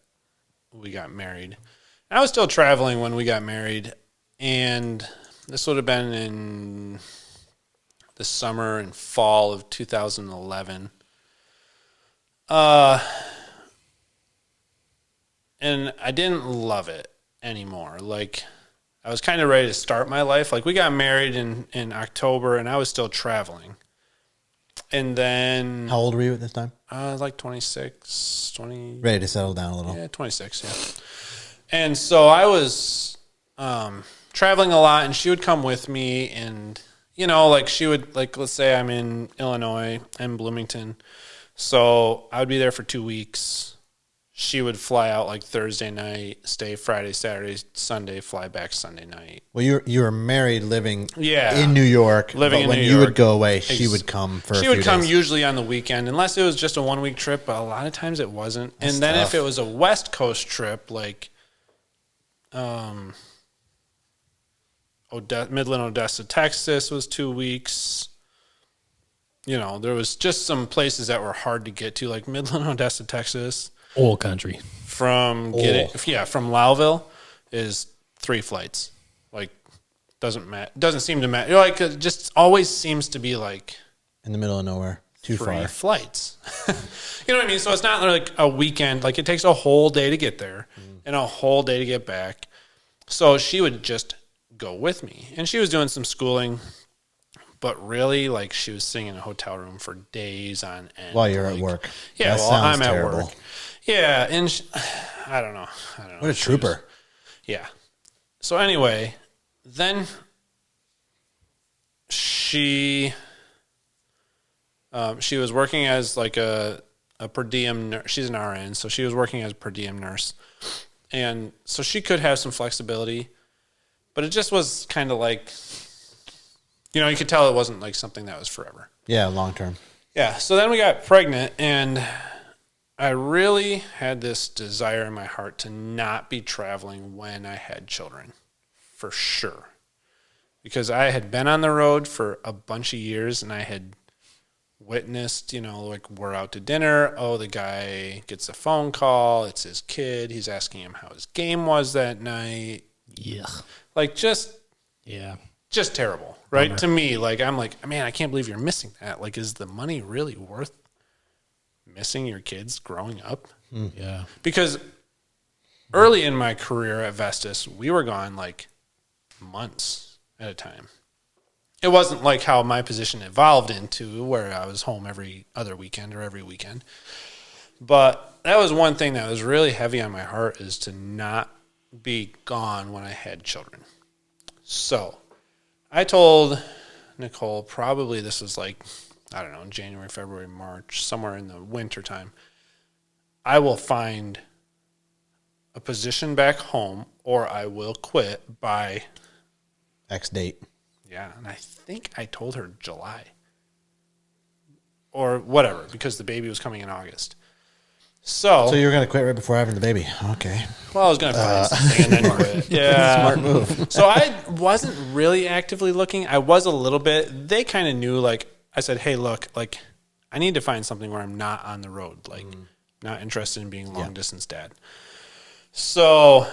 Speaker 2: we got married. I was still traveling when we got married, and this would have been in the summer and fall of 2011. And I didn't love it anymore. Like, I was kind of ready to start my life. Like, we got married in October, and I was still traveling. And then...
Speaker 1: How old were you at this time?
Speaker 2: Like 26, 20...
Speaker 1: Ready to settle down a little.
Speaker 2: Yeah, 26, yeah. And so I was traveling a lot, and she would come with me, and, like she would, like, let's say I'm in Illinois and Bloomington. So I would be there for 2 weeks. She would fly out like Thursday night, stay Friday, Saturday, Sunday, fly back Sunday night.
Speaker 1: Well, you were married, living
Speaker 2: Yeah.
Speaker 1: in New York.
Speaker 2: Living in
Speaker 1: when
Speaker 2: New
Speaker 1: you
Speaker 2: York.
Speaker 1: would go away, she would come for a
Speaker 2: She
Speaker 1: few
Speaker 2: would come
Speaker 1: days.
Speaker 2: usually on the weekend, unless it was just a 1 week trip, but a lot of times it wasn't.
Speaker 1: That's
Speaker 2: and then
Speaker 1: tough.
Speaker 2: if it was a West Coast trip, like Midland, Odessa, Texas was 2 weeks. There was just some places that were hard to get to, like Midland, Odessa, Texas.
Speaker 3: Old country.
Speaker 2: From Lowville is 3 flights. Like, doesn't seem to matter. Like, it just always seems to be like
Speaker 1: in the middle of nowhere, too
Speaker 2: 3
Speaker 1: far.
Speaker 2: flights. You know what I mean? So it's not like a weekend. Like, it takes a whole day to get there and a whole day to get back. So she would just go with me, and she was doing some schooling. But really, like, she was sitting in a hotel room for days on end.
Speaker 1: While you're at work.
Speaker 2: Yeah,
Speaker 1: That
Speaker 2: well,
Speaker 1: sounds
Speaker 2: I'm
Speaker 1: terrible.
Speaker 2: at work. Yeah, and I don't know.
Speaker 1: What a trooper.
Speaker 2: Yeah. So anyway, then she was working as like a per diem nurse. She's an RN, so she was working as a per diem nurse. And so she could have some flexibility, but it just was kind of like, you could tell it wasn't like something that was forever.
Speaker 1: Yeah, long term.
Speaker 2: Yeah. So then we got pregnant, and I really had this desire in my heart to not be traveling when I had children, for sure. Because I had been on the road for a bunch of years, and I had witnessed, like, we're out to dinner. Oh, the guy gets a phone call. It's his kid. He's asking him how his game was that night.
Speaker 3: Yeah.
Speaker 2: Like, just terrible, right?
Speaker 3: Bummer.
Speaker 2: To me, like, I'm like, man, I can't believe you're missing that. Like, is the money really worth missing your kids growing up?
Speaker 3: Yeah.
Speaker 2: Because early in my career at Vestas, we were gone like months at a time. It wasn't like how my position evolved into, where I was home every other weekend or every weekend. But that was one thing that was really heavy on my heart, is to not be gone when I had children. So I told Nicole, probably this was like, I don't know, January, February, March, somewhere in the winter time. I will find a position back home or I will quit by
Speaker 1: X date.
Speaker 2: Yeah, and I think I told her July or whatever because the baby was coming in August. So
Speaker 1: you were going to quit right before having the baby. Okay.
Speaker 2: Well, I was going to find something and then quit. Yeah.
Speaker 1: Smart move.
Speaker 2: So I wasn't really actively looking. I was a little bit. They kind of knew, like, I said, hey, look, like, I need to find something where I'm not on the road. Like, not interested in being a long-distance dad. So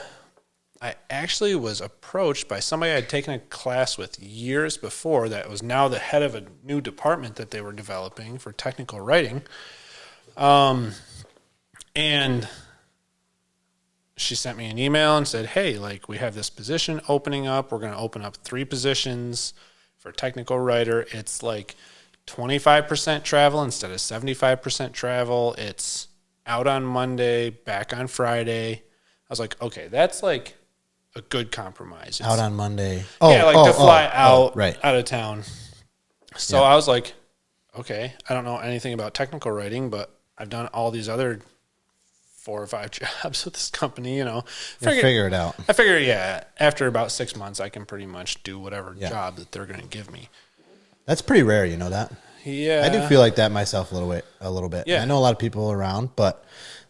Speaker 2: I actually was approached by somebody I'd taken a class with years before that was now the head of a new department that they were developing for technical writing. And she sent me an email and said, hey, like, we have this position opening up. We're going to open up 3 positions for technical writer. It's like 25% travel instead of 75% travel. It's out on Monday, back on Friday. I was like, okay, that's like a good compromise. It's,
Speaker 1: out on Monday.
Speaker 2: To fly out
Speaker 1: right.
Speaker 2: out of town. So I was like, okay, I don't know anything about technical writing, but I've done all these other 4 or 5 jobs with this company, you know.
Speaker 1: Figure it out.
Speaker 2: I figure, after about 6 months, I can pretty much do whatever job that they're going to give me.
Speaker 1: That's pretty rare, you know that?
Speaker 2: Yeah.
Speaker 1: I do feel like that myself a little bit.
Speaker 2: Yeah.
Speaker 1: I know a lot of people around, but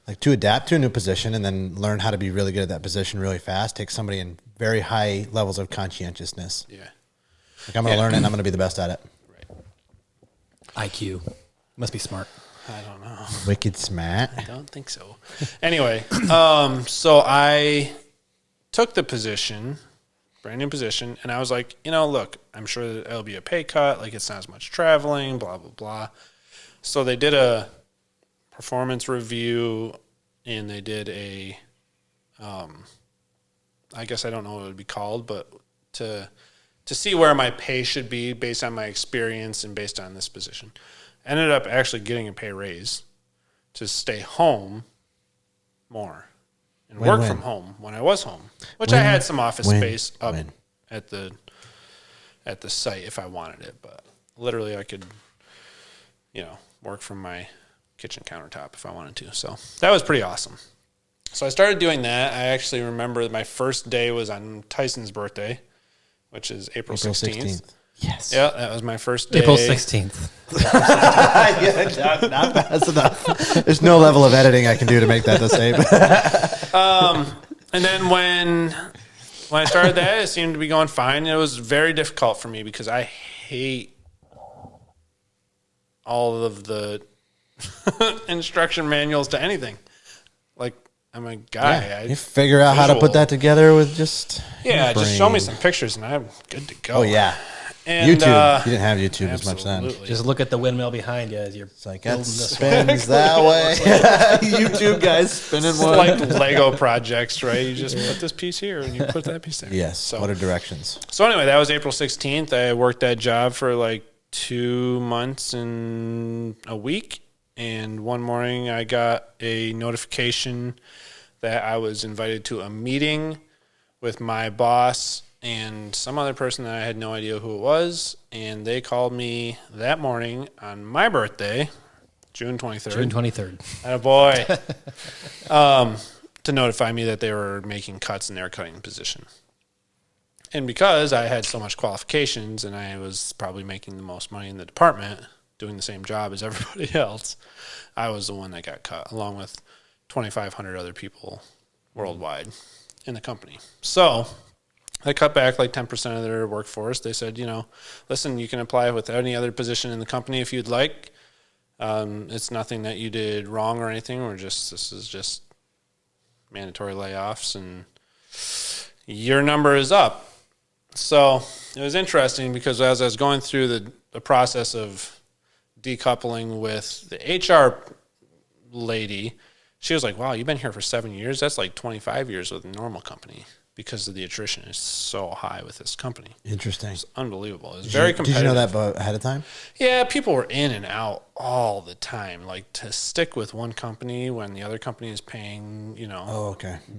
Speaker 1: like to adapt to a new position and then learn how to be really good at that position really fast takes somebody in very high levels of conscientiousness.
Speaker 2: Yeah.
Speaker 1: Like I'm going to learn it and I'm going to be the best at it.
Speaker 2: Right.
Speaker 3: IQ. Must be smart.
Speaker 2: I don't know.
Speaker 1: Wicked smart.
Speaker 2: I don't think so. Anyway, so I took the position, brand new position, and I was like, you know, look, I'm sure that it'll be a pay cut. Like, it's not as much traveling, blah, blah, blah. So they did a performance review, and they did a, I guess I don't know what it would be called, but to see where my pay should be based on my experience and based on this position. Ended up actually getting a pay raise to stay home more and work from home when I was home, which I had some office space up at the site if I wanted it, but literally I could, you know, work from my kitchen countertop if I wanted to. So that was pretty awesome. So I started doing that. I actually remember my first day was on Tyson's birthday, which is April 16th.
Speaker 3: Yes.
Speaker 2: Yeah, that was my first day.
Speaker 3: April 16th.
Speaker 1: Not fast enough. There's no level of editing I can do to make that the same.
Speaker 2: And then when I started that, it seemed to be going fine. It was very difficult for me because I hate all of the instruction manuals to anything. Like, I'm a guy.
Speaker 1: Yeah, you figure out how to put that together with just
Speaker 2: just show me some pictures and I'm good to go.
Speaker 1: Oh, yeah.
Speaker 2: And,
Speaker 1: YouTube. You didn't have YouTube as much then.
Speaker 3: Just look at the windmill behind you as you're
Speaker 1: like, it spins that way. YouTube guys spinning one.
Speaker 2: Like Lego projects, right? You just put this piece here and you put that piece there.
Speaker 1: Yes.
Speaker 2: So,
Speaker 1: what are directions?
Speaker 2: So anyway, that was April 16th. I worked that job for like 2 months and a week. And one morning I got a notification that I was invited to a meeting with my boss and some other person that I had no idea who it was. And they called me that morning on my birthday, June 23rd.
Speaker 3: June 23rd.
Speaker 2: Attaboy. To notify me that they were making cuts and they were cutting the position. And because I had so much qualifications and I was probably making the most money in the department, doing the same job as everybody else, I was the one that got cut, along with 2,500 other people worldwide in the company. So they cut back like 10% of their workforce. They said, you know, listen, you can apply with any other position in the company if you'd like. It's nothing that you did wrong or anything. This is just mandatory layoffs and your number is up. So it was interesting because as I was going through the process of decoupling with the HR lady, she was like, wow, you've been here for 7 years? That's like 25 years with a normal company. because of the attrition is so high with this company.
Speaker 1: Interesting.
Speaker 2: It's unbelievable. It's very competitive.
Speaker 1: Did you know that ahead of time?
Speaker 2: Yeah, people were in and out all the time. Like, to stick with one company when the other company is paying,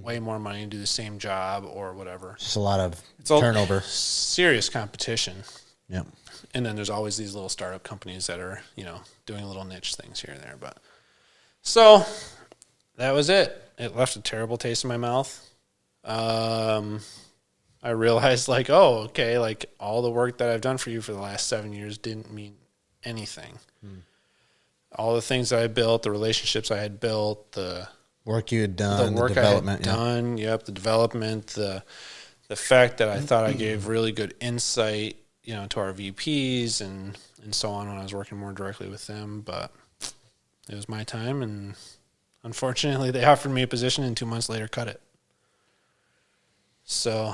Speaker 2: way more money to do the same job or whatever.
Speaker 1: Just a lot of turnover.
Speaker 2: Serious competition.
Speaker 1: Yep.
Speaker 2: And then there's always these little startup companies that are, doing little niche things here and there. But so that was it. It left a terrible taste in my mouth. I realized all the work that I've done for you for the last 7 years didn't mean anything. All the things that I built, the relationships I had built, the
Speaker 1: work you had done,
Speaker 2: the work
Speaker 1: development,
Speaker 2: I had done, the development, the fact that I thought I gave really good insight, to our VPs and so on when I was working more directly with them, but it was my time, and unfortunately they offered me a position and 2 months later cut it. So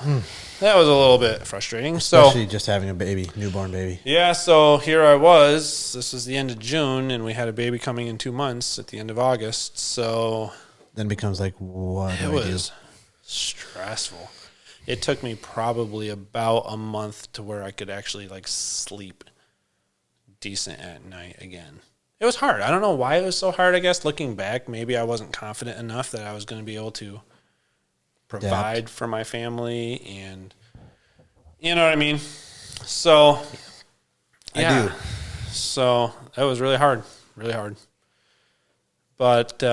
Speaker 2: that was a little bit frustrating.
Speaker 1: Especially just having a newborn baby.
Speaker 2: Yeah, so here I was. This was the end of June, and we had a baby coming in 2 months at the end of August. So
Speaker 1: then it becomes what do I do?
Speaker 2: It was stressful. It took me probably about a month to where I could actually sleep decent at night again. It was hard. I don't know why it was so hard, I guess. Looking back, maybe I wasn't confident enough that I was going to be able to provide for my family, and you know what I mean? So, yeah. I do. So that was really hard. But,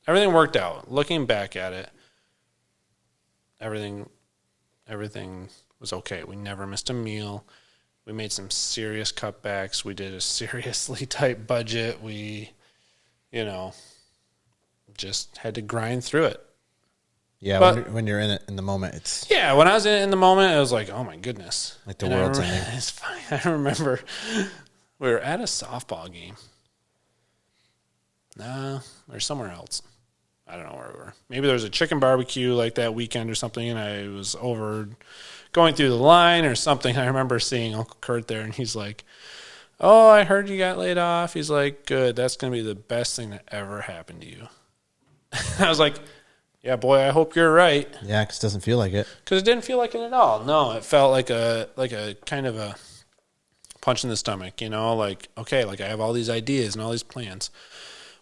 Speaker 2: everything worked out. Looking back at it, everything was okay. We never missed a meal. We made some serious cutbacks. We did a seriously tight budget. We, just had to grind through it.
Speaker 1: Yeah, but when you're in it in the moment, it's...
Speaker 2: Yeah, when I was in the moment, I was like, oh my goodness.
Speaker 1: Like the world's ending.
Speaker 2: It's fine. I remember we were at a softball game. Or somewhere else. I don't know where we were. Maybe there was a chicken barbecue that weekend or something, and I was over going through the line or something. I remember seeing Uncle Kurt there, and he's like, oh, I heard you got laid off. He's like, good. That's going to be the best thing that ever happened to you. I was like, yeah, boy, I hope you're right.
Speaker 1: Yeah, because it doesn't feel like it.
Speaker 2: Because it didn't feel like it at all. No, it felt like a kind of a punch in the stomach, okay, I have all these ideas and all these plans.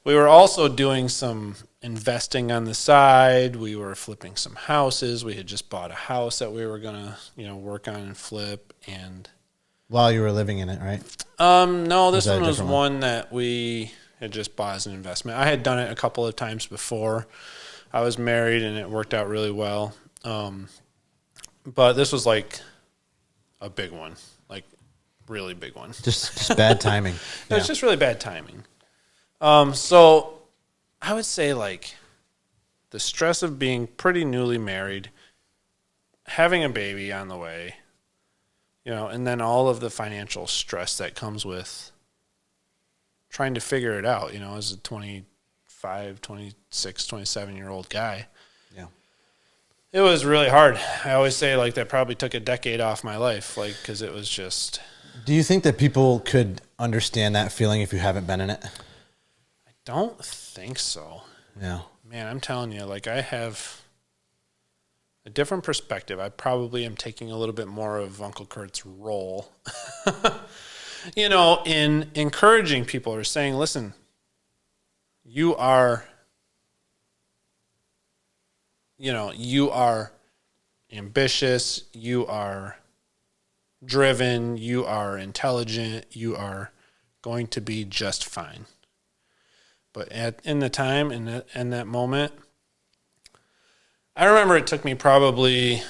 Speaker 2: We were also doing some investing on the side. We were flipping some houses. We had just bought a house that we were going to, work on and flip. And
Speaker 1: while you were living in it, right?
Speaker 2: No, this one was one that we had just bought as an investment. I had done it a couple of times before. I was married, and it worked out really well. But this was a big one, really big one.
Speaker 1: Just bad timing.
Speaker 2: It was just really bad timing. So I would say the stress of being pretty newly married, having a baby on the way, and then all of the financial stress that comes with trying to figure it out, as a 25, 26, 27-year-old guy. Yeah. It was really hard. I always say that probably took a decade off my life, because it was just...
Speaker 1: Do you think that people could understand that feeling if you haven't been in it?
Speaker 2: I don't think so.
Speaker 1: Yeah.
Speaker 2: Man, I'm telling you, I have a different perspective. I probably am taking a little bit more of Uncle Kurt's role, in encouraging people or saying, listen, you are ambitious, you are driven, you are intelligent, you are going to be just fine. But in that moment, I remember it took me probably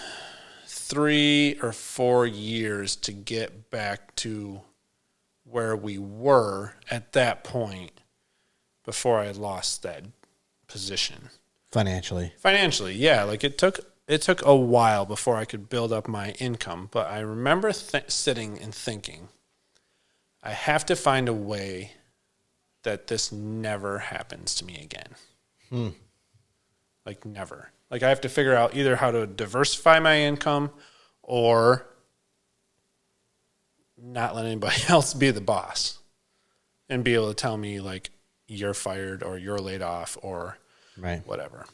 Speaker 2: 3 or 4 years to get back to where we were at that point before I lost that position.
Speaker 1: Financially,
Speaker 2: yeah. It took a while before I could build up my income. But I remember sitting and thinking, I have to find a way that this never happens to me again. Never. I have to figure out either how to diversify my income or not let anybody else be the boss and be able to tell me you're fired or you're laid off or
Speaker 1: Right.
Speaker 2: whatever.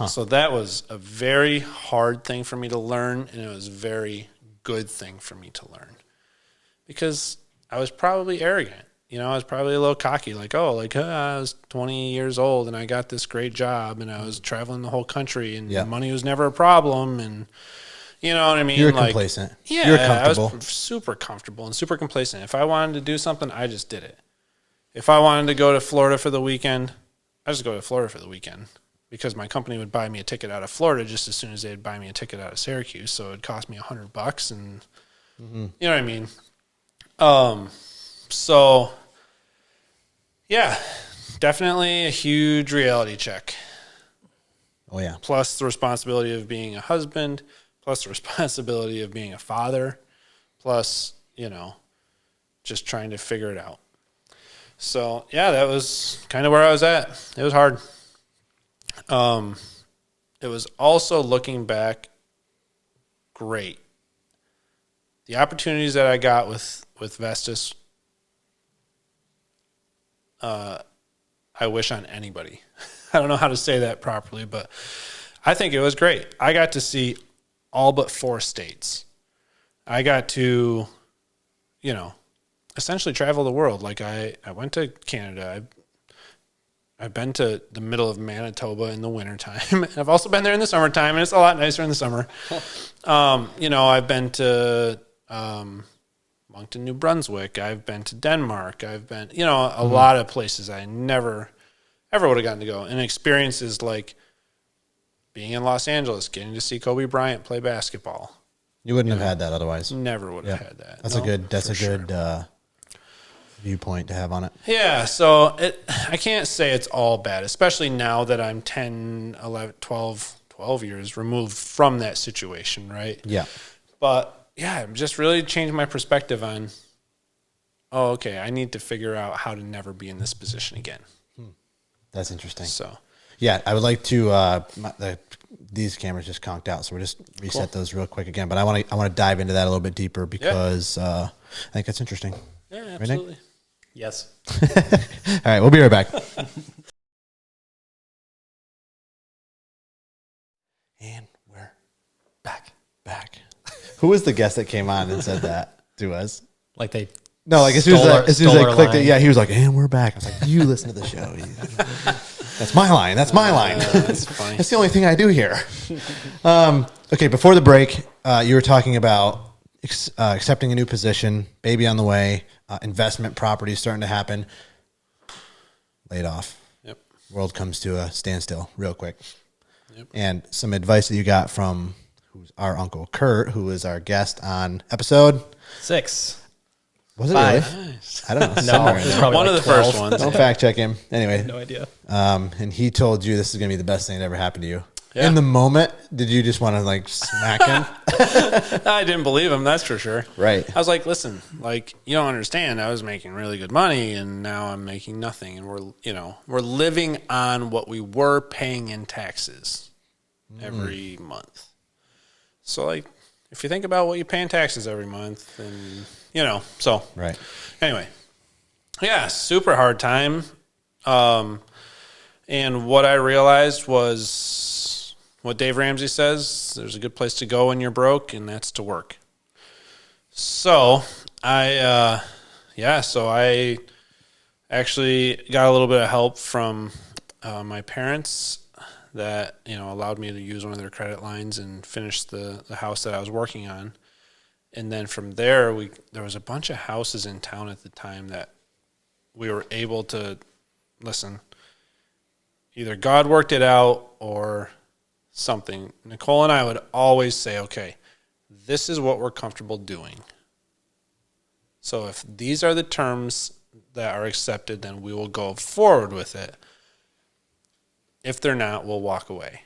Speaker 2: So that was a very hard thing for me to learn, and it was a very good thing for me to learn because I was probably arrogant. I was probably a little cocky, like, I was 20 years old and I got this great job and I was traveling the whole country and money was never a problem. And you know what I mean?
Speaker 1: You're complacent.
Speaker 2: Yeah,
Speaker 1: You're comfortable.
Speaker 2: I was super comfortable and super complacent. If I wanted to do something, I just did it. If I wanted to go to Florida for the weekend, I just go to Florida for the weekend because my company would buy me a ticket out of Florida just as soon as they'd buy me a ticket out of Syracuse. So it'd cost me $100 and you know what I mean? So yeah, definitely a huge reality check.
Speaker 1: Oh yeah.
Speaker 2: Plus the responsibility of being a husband, plus the responsibility of being a father, plus, just trying to figure it out. So yeah, that was kind of where I was at. It was hard. It was also, looking back, great. The opportunities that I got with Vestas, I wish on anybody. I don't know how to say that properly, but I think it was great. I got to see all but 4 states. I got to, essentially travel the world. Like I went to Canada. I've been to the middle of Manitoba in the wintertime. I've also been there in the summertime, and it's a lot nicer in the summer. I've been to Moncton, New Brunswick. I've been to Denmark. I've been, a lot of places I never, ever would have gotten to go. And experiences like being in Los Angeles, getting to see Kobe Bryant play basketball.
Speaker 1: You wouldn't have had that otherwise.
Speaker 2: Never would have had that.
Speaker 1: That's a good viewpoint to have on it.
Speaker 2: Yeah, so I can't say it's all bad, especially now that I'm 10, 11, 12 years removed from that situation, right?
Speaker 1: Yeah.
Speaker 2: But yeah, I've just really changed my perspective on, okay, I need to figure out how to never be in this position again.
Speaker 1: That's interesting.
Speaker 2: So
Speaker 1: yeah, I would like to, these cameras just conked out, so we'll just reset those real quick again. But I want to dive into that a little bit deeper because I think that's interesting.
Speaker 2: Yeah, absolutely.
Speaker 1: Right,
Speaker 3: Yes.
Speaker 1: all right, we'll be right back. And we're back. Who was the guest that came on and said that to us?
Speaker 3: Like they
Speaker 1: No, like as soon as I clicked it,
Speaker 3: line.
Speaker 1: he was like, and we're back. I was like, you listen to the show. That's my line. That's my line.
Speaker 2: That's funny.
Speaker 1: That's the only thing I do here. Okay, before the break, you were talking about accepting a new position, baby on the way, investment properties starting to happen. Laid off.
Speaker 2: Yep.
Speaker 1: World comes to a standstill real quick.
Speaker 2: Yep.
Speaker 1: And some advice that you got from our uncle Kurt, who was our guest on episode
Speaker 3: 6.
Speaker 1: Was it
Speaker 3: 5.
Speaker 1: really? I don't know.
Speaker 3: No,
Speaker 1: somewhere in
Speaker 3: it's
Speaker 1: there.
Speaker 3: probably
Speaker 2: One
Speaker 3: like
Speaker 2: of the
Speaker 3: 12.
Speaker 2: first ones.
Speaker 1: Don't fact check him. Anyway,
Speaker 3: No idea.
Speaker 1: and he told you this is going to be the best thing that ever happened to you.
Speaker 2: Yeah.
Speaker 1: In the moment, did you just want to like smack him?
Speaker 2: I didn't believe him, that's for sure.
Speaker 1: Right.
Speaker 2: I was like, listen, like, you don't understand. I was making really good money and now I'm making nothing. And we're living on what we were paying in taxes every month. So like, if you think about what you pay in taxes every month and, so.
Speaker 1: Right.
Speaker 2: Anyway. Yeah, super hard time. And what I realized was what Dave Ramsey says, there's a good place to go when you're broke, and that's to work. So I actually got a little bit of help from my parents that, allowed me to use one of their credit lines and finish the house that I was working on. And then from there, there was a bunch of houses in town at the time that we were able to, listen, either God worked it out or something. Nicole and I would always say, okay, this is what we're comfortable doing. So if these are the terms that are accepted, then we will go forward with it. If they're not, we'll walk away.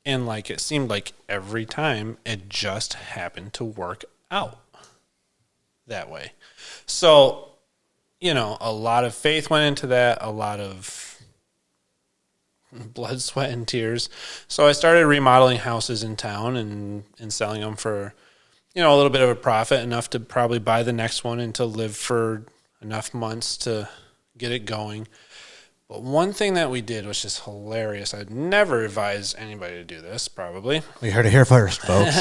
Speaker 2: And like it seemed like every time it just happened to work out that way. So, a lot of faith went into that, a lot of blood, sweat, and tears. So I started remodeling houses in town and selling them for, a little bit of a profit, enough to probably buy the next one and to live for enough months to get it going. But one thing that we did, which is hilarious, I'd never advise anybody to do this, probably.
Speaker 1: We heard it here first, folks.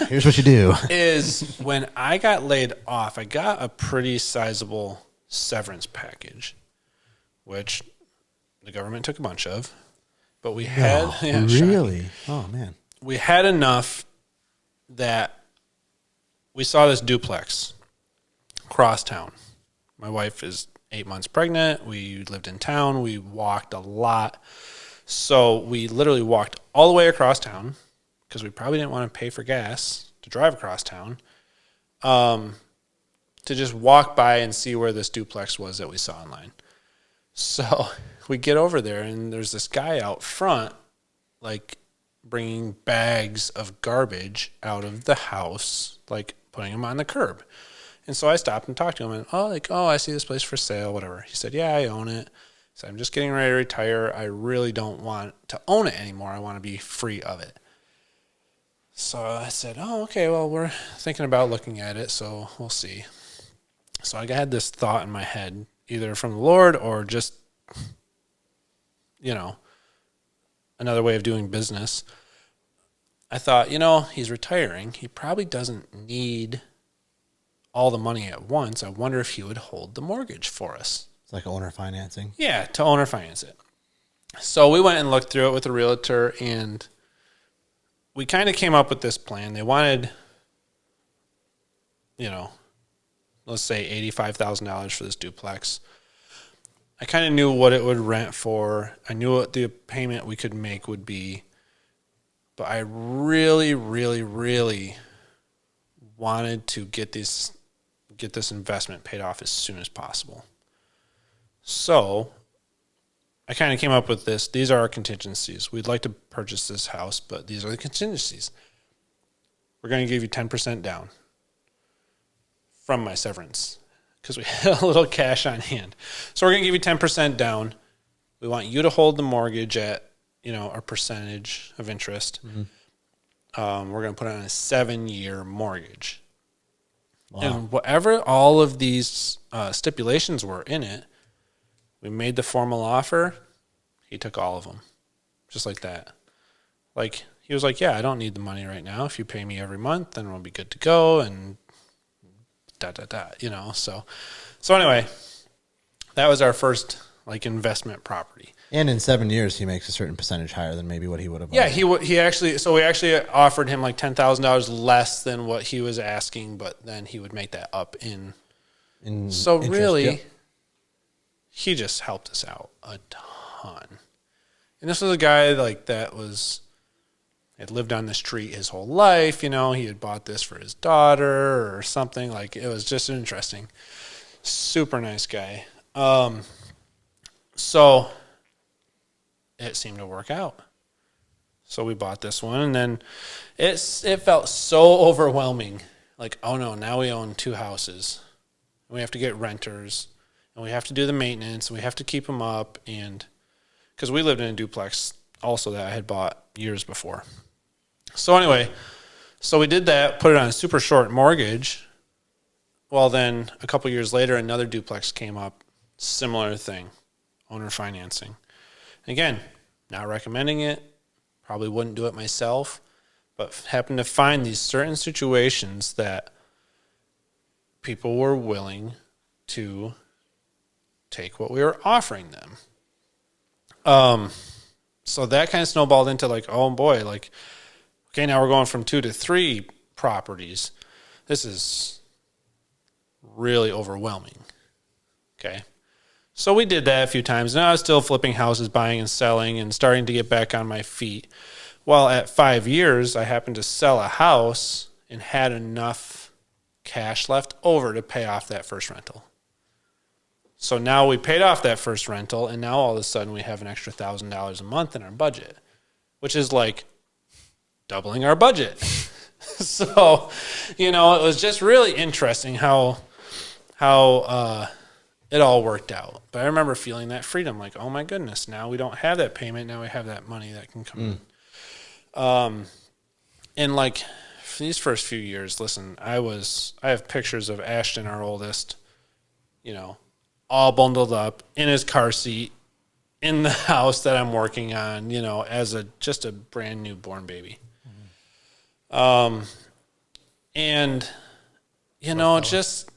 Speaker 1: Here's what you do.
Speaker 2: Is when I got laid off, I got a pretty sizable severance package, which the government took a bunch of. But we had...
Speaker 1: Oh, really? Oh, man.
Speaker 2: We had enough that we saw this duplex cross town. My wife is 8 months pregnant. We lived in town. We walked a lot. So we literally walked all the way across town because we probably didn't want to pay for gas to drive across town, to just walk by and see where this duplex was that we saw online. So we get over there, and there's this guy out front, like, bringing bags of garbage out of the house, like, putting them on the curb. And so I stopped and talked to him, and, I see this place for sale, whatever. He said, yeah, I own it. So I'm just getting ready to retire. I really don't want to own it anymore. I want to be free of it. So I said, oh, okay, well, we're thinking about looking at it, so we'll see. So I had this thought in my head, either from the Lord or just, another way of doing business. I thought, he's retiring. He probably doesn't need all the money at once. I wonder if he would hold the mortgage for us.
Speaker 1: It's like owner financing.
Speaker 2: Yeah, to owner finance it. So we went and looked through it with a realtor, and we kind of came up with this plan. They wanted, let's say $85,000 for this duplex. I kind of knew what it would rent for. I knew what the payment we could make would be. But I really, really, really wanted to get this investment paid off as soon as possible. So I kind of came up with this. These are our contingencies. We'd like to purchase this house, but these are the contingencies. We're going to give you 10% down from my severance because we had a little cash on hand. So we're going to give you 10% down. We want you to hold the mortgage at, our percentage of interest. Mm-hmm. We're going to put it on a 7-year mortgage. Wow. And whatever all of these stipulations were in it, we made the formal offer. He took all of them, just like that. Like, he was like, yeah, I don't need the money right now. If you pay me every month, then we'll be good to go, and So anyway, that was our first, investment property.
Speaker 1: And in 7 years, he makes a certain percentage higher than maybe what he would have.
Speaker 2: Yeah, he actually. So we actually offered him $10,000 less than what he was asking, but then he would make that up in so interest, really, yep. He just helped us out a ton. And this was a guy that had lived on the street his whole life. He had bought this for his daughter or something. It was just interesting. Super nice guy. So it seemed to work out. So we bought this one, and then it felt so overwhelming. Oh no, now we own 2 houses. And we have to get renters, and we have to do the maintenance, and we have to keep them up, and because we lived in a duplex also that I had bought years before. So anyway, we did that, put it on a super short mortgage. Well, then a couple years later, another duplex came up, similar thing, owner financing. Again, not recommending it, probably wouldn't do it myself, but happened to find these certain situations that people were willing to take what we were offering them. So that kind of snowballed into oh boy, okay, now we're going from 2 to 3 properties. This is really overwhelming. Okay. So we did that a few times. Now I was still flipping houses, buying and selling, and starting to get back on my feet. Well, at 5 years, I happened to sell a house and had enough cash left over to pay off that first rental. So now we paid off that first rental, and now all of a sudden we have an extra $1,000 a month in our budget, which is doubling our budget. So, it was just really interesting how it all worked out. But I remember feeling that freedom, oh my goodness, now we don't have that payment, now we have that money that can come in. And for these first few years, listen, I have pictures of Ashton, our oldest, all bundled up in his car seat, in the house that I'm working on, you know, as just a brand new born baby. And you know, just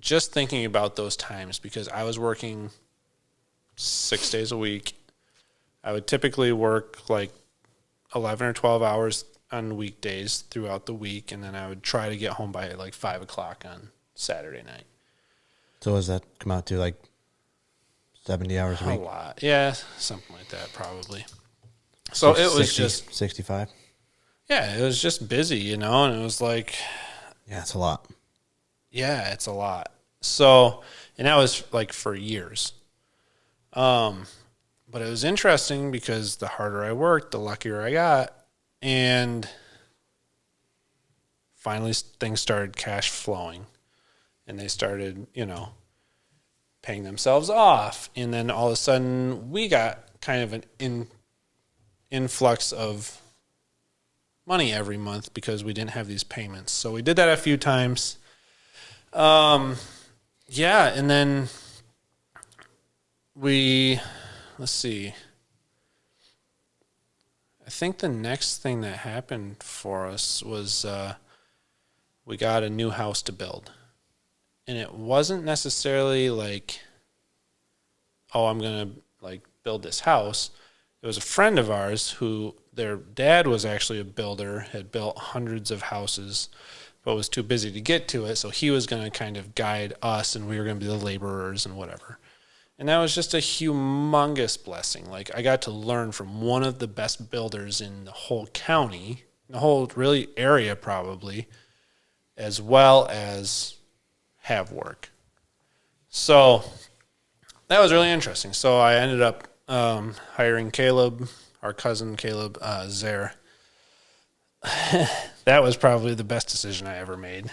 Speaker 2: thinking about those times, because I was working 6 days a week. I would typically work like 11 or 12 hours on weekdays throughout the week, and then I would try to get home by like 5 o'clock on Saturday night.
Speaker 1: So does that come out to like 70 hours a week?
Speaker 2: A lot. Yeah, something like that probably. So it was
Speaker 1: 60,
Speaker 2: just
Speaker 1: 65.
Speaker 2: Yeah, it was just busy, you know, and it was like,
Speaker 1: yeah, it's a lot.
Speaker 2: Yeah, it's a lot. So, and that was like for years. But it was interesting because the harder I worked, the luckier I got. And finally things started cash flowing, and they started, you know, paying themselves off. And then all of a sudden we got kind of an influx of money every month because we didn't have these payments. So we did that a few times. Yeah, and then let's see. I think the next thing that happened for us was we got a new house to build. And it wasn't necessarily like, oh, I'm going to like build this house. It was a friend of ours who their dad was actually a builder, had built hundreds of houses, but was too busy to get to it. So he was going to kind of guide us, and we were going to be the laborers and whatever. And that was just a humongous blessing. Like, I got to learn from one of the best builders in the whole county, the whole really area probably, as well as have work. So that was really interesting. So I ended up hiring Caleb, our cousin Caleb Zare. That was probably the best decision I ever made.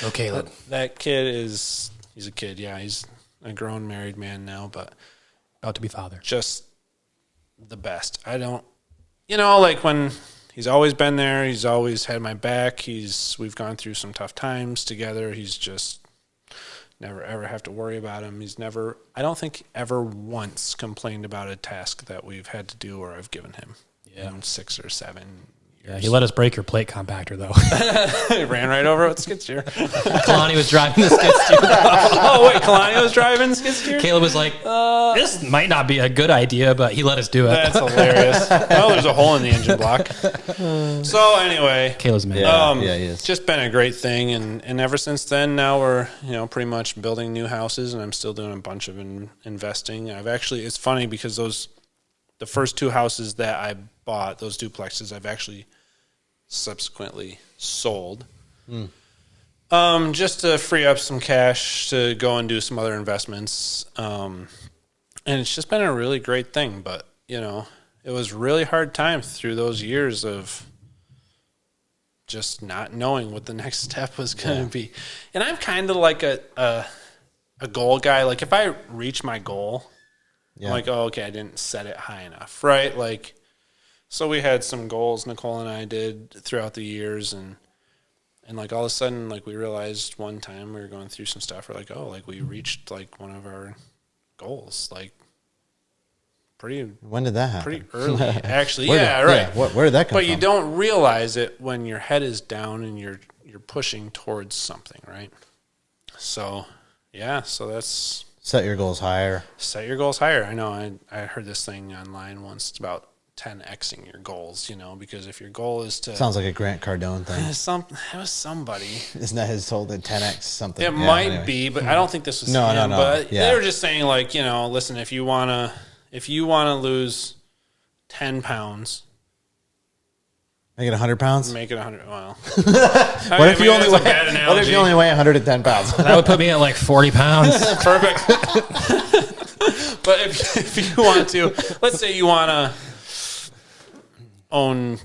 Speaker 3: Oh, Caleb.
Speaker 2: That kid he's a kid, yeah. He's a grown married man now, but
Speaker 3: about to be father.
Speaker 2: Just the best. I don't, you know, like when he's always been there, he's always had my back. We've gone through some tough times together. He's just never ever have to worry about him. He's never, I don't think ever once complained about a task that we've had to do or I've given him. Yeah. In 6 or 7 years.
Speaker 3: Yeah, he let us break your plate compactor, though.
Speaker 2: He ran right over it with the skid steer.
Speaker 3: Kalani was driving the skid steer.
Speaker 2: Oh, wait, Kalani was driving the skid steer?
Speaker 3: Caleb was like, this might not be a good idea, but he let us do it.
Speaker 2: That's hilarious. Well, there's a hole in the engine block. So, anyway.
Speaker 3: Caleb's man.
Speaker 1: Yeah, he is.
Speaker 2: Just been a great thing. And ever since then, now we're, you know, pretty much building new houses, and I'm still doing a bunch of investing. It's funny because the first 2 houses that I bought, those duplexes, I've actually subsequently sold, just to free up some cash to go and do some other investments. And it's just been a really great thing. But, you know, it was really hard time through those years of just not knowing what the next step was going to be. And I'm kind of like a goal guy. Like, if I reach my goal, I'm like, oh, okay, I didn't set it high enough, right? Like, so we had some goals Nicole and I did throughout the years, and like all of a sudden, like we realized one time we were going through some stuff. We're like, oh, like we reached like one of our goals, like
Speaker 1: When did that happen?
Speaker 2: Pretty early, actually.
Speaker 1: Right.
Speaker 2: Yeah,
Speaker 1: where did that come from?
Speaker 2: But you don't realize it when your head is down and you're pushing towards something, right? So so that's
Speaker 1: set your goals higher.
Speaker 2: Set your goals higher. I know. I heard this thing online once. It's about 10xing your goals, you know, because if your goal is to...
Speaker 1: Sounds like a Grant Cardone thing.
Speaker 2: It was somebody.
Speaker 1: Isn't that his whole 10x something?
Speaker 2: It might be, but I don't think this was him. No. But they were just saying, like, you know, listen, if you want to lose 10 pounds...
Speaker 1: Make it 100 pounds?
Speaker 2: Make it 100. Well...
Speaker 1: What if you only weigh 110 pounds?
Speaker 3: That would put me at like 40 pounds.
Speaker 2: Perfect. But if you want to... Let's say you want to own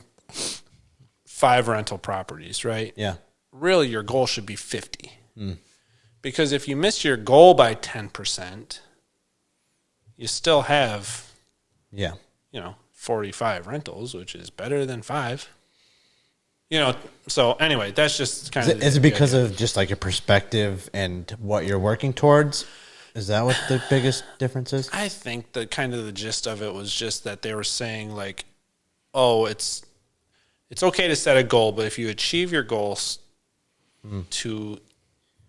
Speaker 2: 5 rental properties, right?
Speaker 1: Yeah.
Speaker 2: Really, your goal should be 50. Because if you miss your goal by 10%, you still have, 45 rentals, which is better than 5. You know, so anyway, that's just kind of...
Speaker 1: Is it because of just like a perspective and what you're working towards? Is that what the biggest difference is?
Speaker 2: I think the kind of the gist of it was just that they were saying like, oh, it's okay to set a goal, but if you achieve your goals too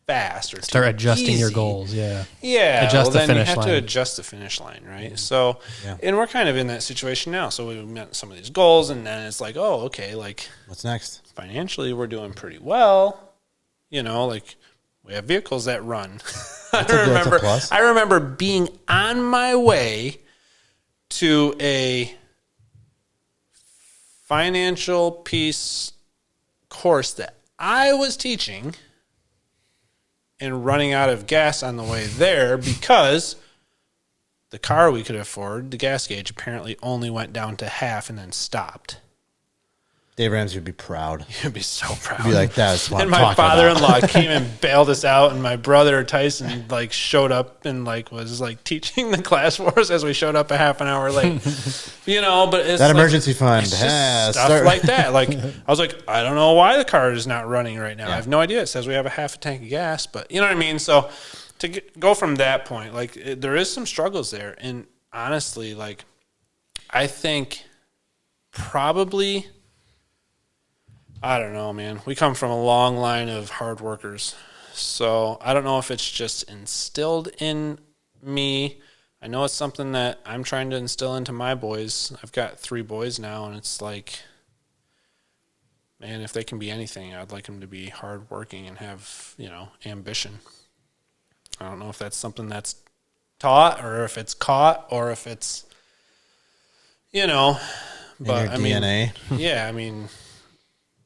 Speaker 2: fast or
Speaker 3: Start
Speaker 2: too
Speaker 3: adjusting your
Speaker 2: easy,
Speaker 3: goals. Yeah.
Speaker 2: well,
Speaker 3: the
Speaker 2: then you
Speaker 3: finish
Speaker 2: have
Speaker 3: line.
Speaker 2: to adjust the finish line, right? So,
Speaker 1: Yeah.
Speaker 2: and we're kind of in that situation now. So we met some of these goals, and then it's like, oh, okay, like
Speaker 1: What's next?
Speaker 2: financially we're doing pretty well. You know, like we have vehicles that run.
Speaker 1: That's a plus.
Speaker 2: I remember being on my way to a financial peace course that I was teaching and running out of gas on the way there because the car we could afford, the gas gauge apparently only went down to half and then stopped.
Speaker 1: Dave Ramsey would be proud.
Speaker 2: You'd be so proud.
Speaker 1: He'd be like, that's what
Speaker 2: And
Speaker 1: I'm
Speaker 2: my
Speaker 1: talking about.
Speaker 2: father-in-law came and bailed us out, and my brother Tyson like showed up and like was like teaching the class for us as we showed up a half an hour late. You know, but it's
Speaker 1: That
Speaker 2: like,
Speaker 1: emergency fund.
Speaker 2: it's just
Speaker 1: Yeah,
Speaker 2: stuff
Speaker 1: start-
Speaker 2: like that. Like I was like, I don't know why the car is not running right now.
Speaker 1: Yeah.
Speaker 2: I have no idea. It says we have a half a tank of gas, but you know what I mean. So to go from that point, like there is some struggles there, and honestly, like I think probably. I don't know, man. We come from a long line of hard workers. So I don't know if it's just instilled in me. I know it's something that I'm trying to instill into my boys. I've got 3 boys now, and it's like, man, if they can be anything, I'd like them to be hardworking and have, you know, ambition. I don't know if that's something that's taught or if it's caught or if it's, you know, but
Speaker 1: In your DNA.
Speaker 2: yeah, I mean,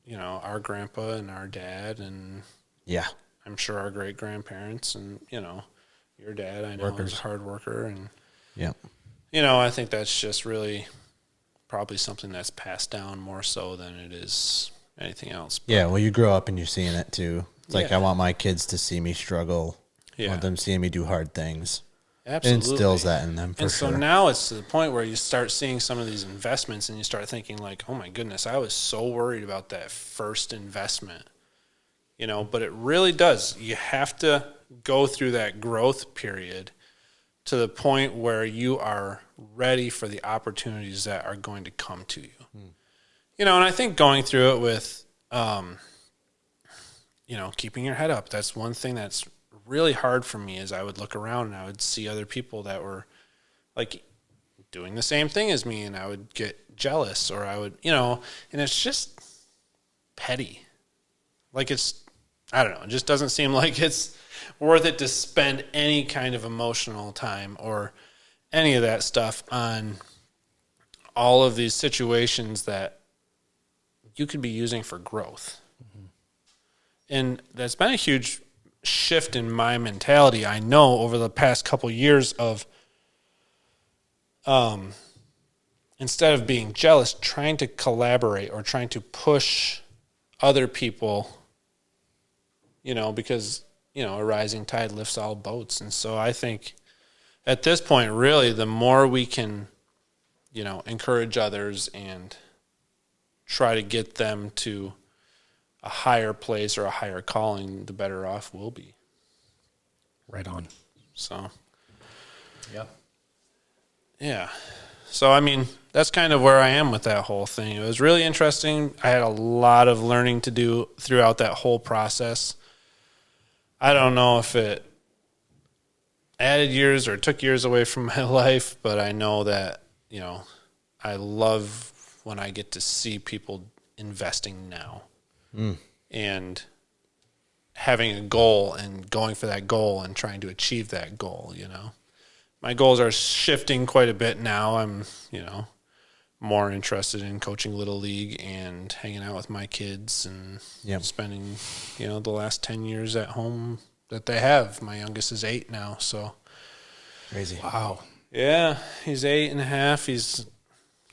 Speaker 2: you know, our grandpa and our dad, and
Speaker 1: Yeah.
Speaker 2: I'm sure our great grandparents, and you know, your dad, I know,
Speaker 1: Workers.
Speaker 2: is a hard worker, and
Speaker 1: Yeah.
Speaker 2: you know, I think that's just really probably something that's passed down more so than it is anything else. But,
Speaker 1: Yeah. Well, you grow up and you're seeing it too. It's like,
Speaker 2: Yeah.
Speaker 1: I want my kids to see me struggle. I
Speaker 2: Yeah.
Speaker 1: want them seeing me do hard things.
Speaker 2: absolutely
Speaker 1: It instills that in them for
Speaker 2: and
Speaker 1: sure.
Speaker 2: so now it's to the point where you start seeing some of these investments, and you start thinking like, oh my goodness, I was so worried about that first investment. You know, but it really does. You have to go through that growth period to the point where you are ready for the opportunities that are going to come to you. You know, and I think going through it with, you know, keeping your head up, that's one thing that's really hard for me is I would look around and I would see other people that were like doing the same thing as me, and I would get jealous, or I would, you know, and it's just petty. Like it's, I don't know, it just doesn't seem like it's worth it to spend any kind of emotional time or any of that stuff on all of these situations that you could be using for growth. And that's been a huge shift in my mentality, I know, over the past couple years of instead of being jealous, trying to collaborate or trying to push other people, you know, because, you know, a rising tide lifts all boats. And so I think at this point, really, the more we can, you know, encourage others and try to get them to a higher place or a higher calling, the better off we'll be.
Speaker 3: Right on.
Speaker 2: So,
Speaker 3: Yep.
Speaker 2: yeah. So, I mean, that's kind of where I am with that whole thing. It was really interesting. I had a lot of learning to do throughout that whole process. I don't know if it added years or took years away from my life, but I know that, you know, I love when I get to see people investing now and having a goal and going for that goal and trying to achieve that goal, you know. My goals are shifting quite a bit now. I'm, you know, more interested in coaching Little League and hanging out with my kids and spending, you know, the last 10 years at home that they have. My youngest is 8 now, so.
Speaker 1: Crazy.
Speaker 3: Wow.
Speaker 2: Yeah, he's 8.5. He's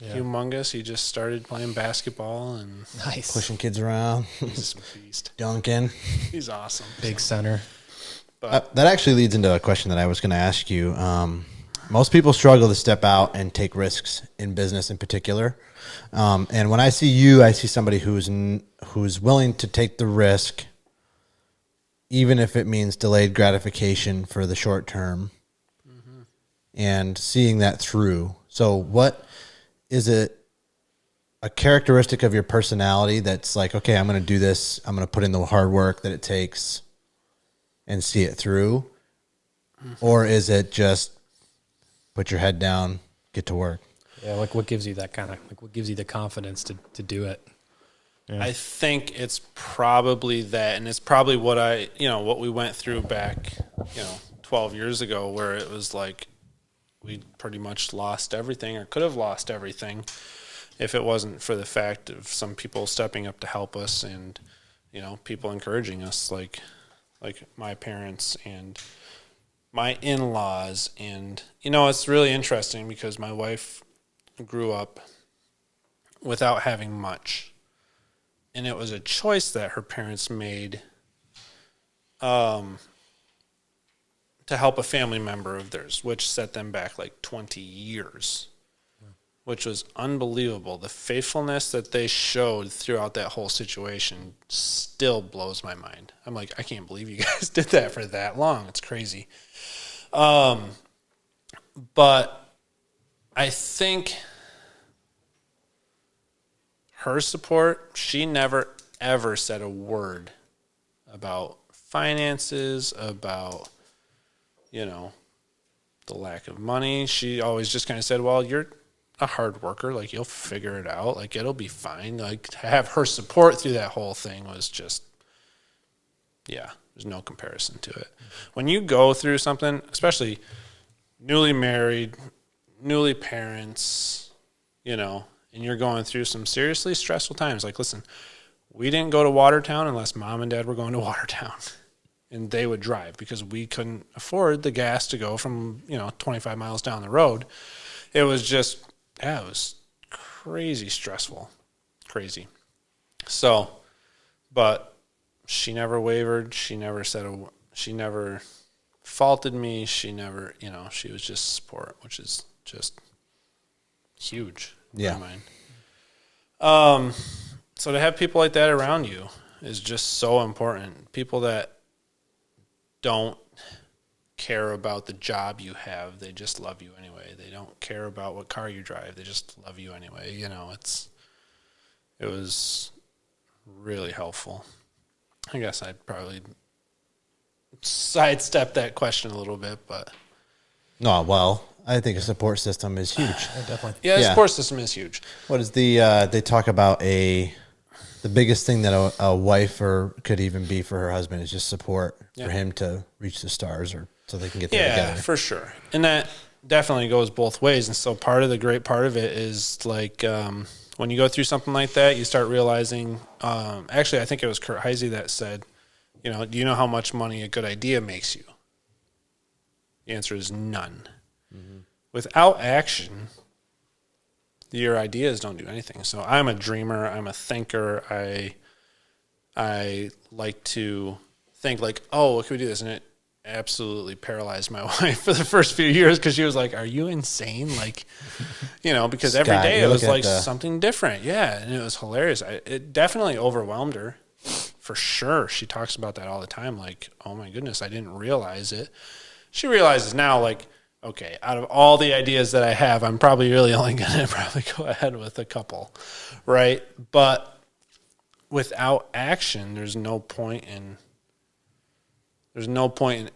Speaker 2: humongous. He just started playing basketball, and
Speaker 3: Nice.
Speaker 1: Pushing kids around,
Speaker 2: he's a beast.
Speaker 1: dunking.
Speaker 2: He's awesome.
Speaker 3: Big center.
Speaker 2: But
Speaker 1: That actually leads into a question that I was going to ask you. Most people struggle to step out and take risks in business in particular. And when I see you, I see somebody who's willing to take the risk even if it means delayed gratification for the short term, and seeing that through. So what is it, a characteristic of your personality that's like, okay, I'm going to do this, I'm going to put in the hard work that it takes and see it through? Or is it just put your head down, get to work?
Speaker 3: Yeah, like what gives you that kind of, like what gives you the confidence to do it? Yeah.
Speaker 2: I think it's probably that, and it's probably what what we went through back, 12 years ago, where it was like we pretty much lost everything, or could have lost everything, if it wasn't for the fact of some people stepping up to help us, and people encouraging us, like my parents and my in-laws. And it's really interesting because my wife grew up without having much, and it was a choice that her parents made to help a family member of theirs, which set them back like 20 years, which was unbelievable. The faithfulness that they showed throughout that whole situation still blows my mind. I'm like, I can't believe you guys did that for that long. It's crazy. But I think her support, she never, ever said a word about finances, about the lack of money. She always just kind of said, well, you're a hard worker. Like, you'll figure it out. Like, it'll be fine. Like, to have her support through that whole thing was just, there's no comparison to it. When you go through something, especially newly married, newly parents, and you're going through some seriously stressful times. Like, listen, we didn't go to Watertown unless Mom and Dad were going to Watertown. And they would drive because we couldn't afford the gas to go from, 25 miles down the road. It was just, it was crazy stressful. Crazy. So, but she never wavered. She never she never faulted me. She never, she was just support, which is just huge in my mind. So to have people like that around you is just so important. People that don't care about the job you have. They just love you anyway. They don't care about what car you drive. They just love you anyway. It was really helpful. I guess I'd probably sidestep that question a little bit, but
Speaker 1: No, well, I think a support system is huge.
Speaker 3: Definitely.
Speaker 2: yeah, the support system is huge.
Speaker 1: What is they talk about the biggest thing that a wife or could even be for her husband is just support for him to reach the stars, or so they can get there together.
Speaker 2: Yeah, for sure. And that definitely goes both ways. And so part of the great part of it is like when you go through something like that, you start realizing, actually, I think it was Kurt Heisey that said, do you know how much money a good idea makes you? The answer is none. Mm-hmm. Without action, your ideas don't do anything. So I'm a dreamer. I'm a thinker. I like to think like, oh, what could we do this? And it absolutely paralyzed my wife for the first few years because she was like, are you insane? Like, because every day it was like something different. Yeah. And it was hilarious. It definitely overwhelmed her for sure. She talks about that all the time. Like, oh my goodness, I didn't realize it. She realizes now, like, okay, out of all the ideas that I have, I'm probably really only going to probably go ahead with a couple, right? But without action, there's no point in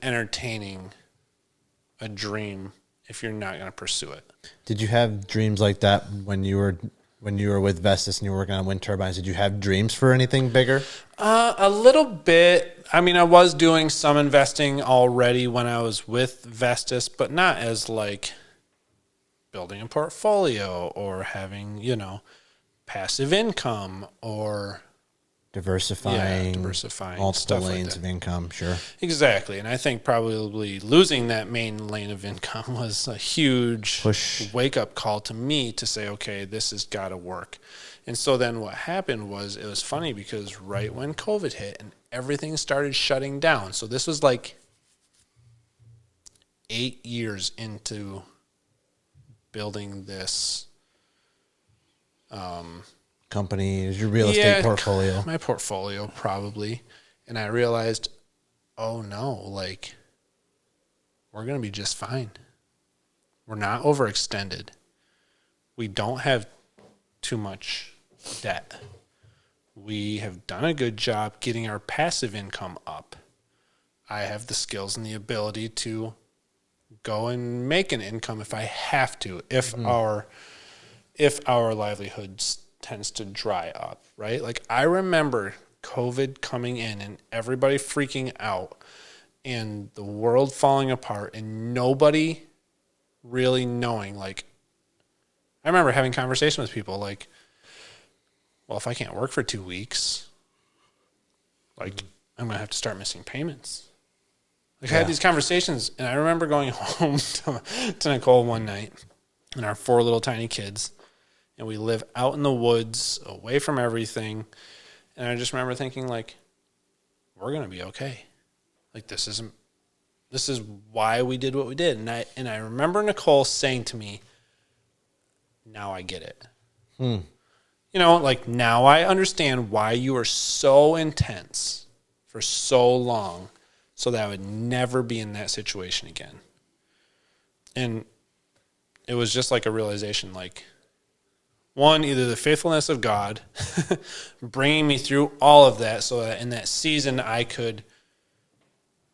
Speaker 2: entertaining a dream if you're not going to pursue it.
Speaker 1: Did you have dreams like that when you were with Vestas and you were working on wind turbines? Did you have dreams for anything bigger?
Speaker 2: A little bit. I mean, I was doing some investing already when I was with Vestas, but not as like building a portfolio or having, passive income or
Speaker 1: diversifying multiple
Speaker 2: stuff
Speaker 1: lanes
Speaker 2: like
Speaker 1: of income. Sure.
Speaker 2: Exactly. And I think probably losing that main lane of income was a huge wake up call to me to say, okay, this has got to work. And so then what happened was, it was funny because right when COVID hit and everything started shutting down. So this was like 8 years into building this
Speaker 1: company, is your real estate portfolio.
Speaker 2: My portfolio probably. And I realized oh no, like, we're going to be just fine. We're not overextended. We don't have too much debt. We have done a good job getting our passive income up. I have the skills and the ability to go and make an income if I have to, if our livelihood tends to dry up, right? Like, I remember COVID coming in and everybody freaking out and the world falling apart and nobody really knowing. Like, I remember having conversations with people like, well, if I can't work for 2 weeks, like, I'm going to have to start missing payments. Like, I had these conversations, and I remember going home to Nicole one night and our 4 little tiny kids, and we live out in the woods, away from everything, and I just remember thinking, like, we're going to be okay. Like, this is why we did what we did. And I remember Nicole saying to me, now I get it. You know, like, now I understand why you were so intense for so long so that I would never be in that situation again. And it was just like a realization, like, one, either the faithfulness of God bringing me through all of that so that in that season I could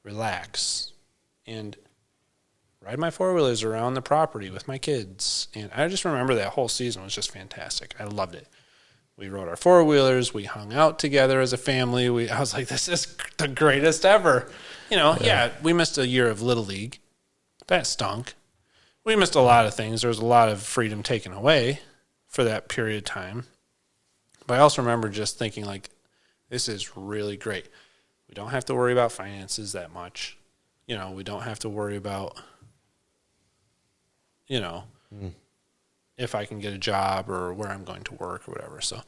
Speaker 2: relax and ride my 4-wheelers around the property with my kids. And I just remember that whole season was just fantastic. I loved it. We rode our 4-wheelers. We hung out together as a family. I was like, this is the greatest ever. You know, we missed a year of Little League. That stunk. We missed a lot of things. There was a lot of freedom taken away for that period of time. But I also remember just thinking, like, this is really great. We don't have to worry about finances that much. You know, we don't have to worry about, you know, if I can get a job or where I'm going to work or whatever. So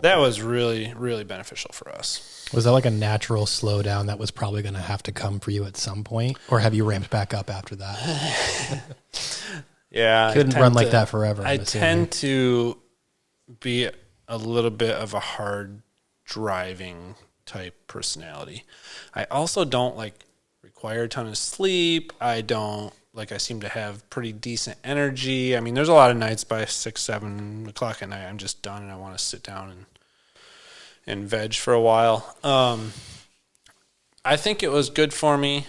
Speaker 2: that was really, really beneficial for us.
Speaker 3: Was that like a natural slowdown that was probably going to have to come for you at some point? Or have you ramped back up after that?
Speaker 2: Yeah.
Speaker 3: Couldn't run like that forever.
Speaker 2: I tend to be a little bit of a hard driving type personality. I also don't like require a ton of sleep. I seem to have pretty decent energy. I mean, there's a lot of nights by 6, 7 o'clock at night I'm just done and I want to sit down and veg for a while. I think it was good for me,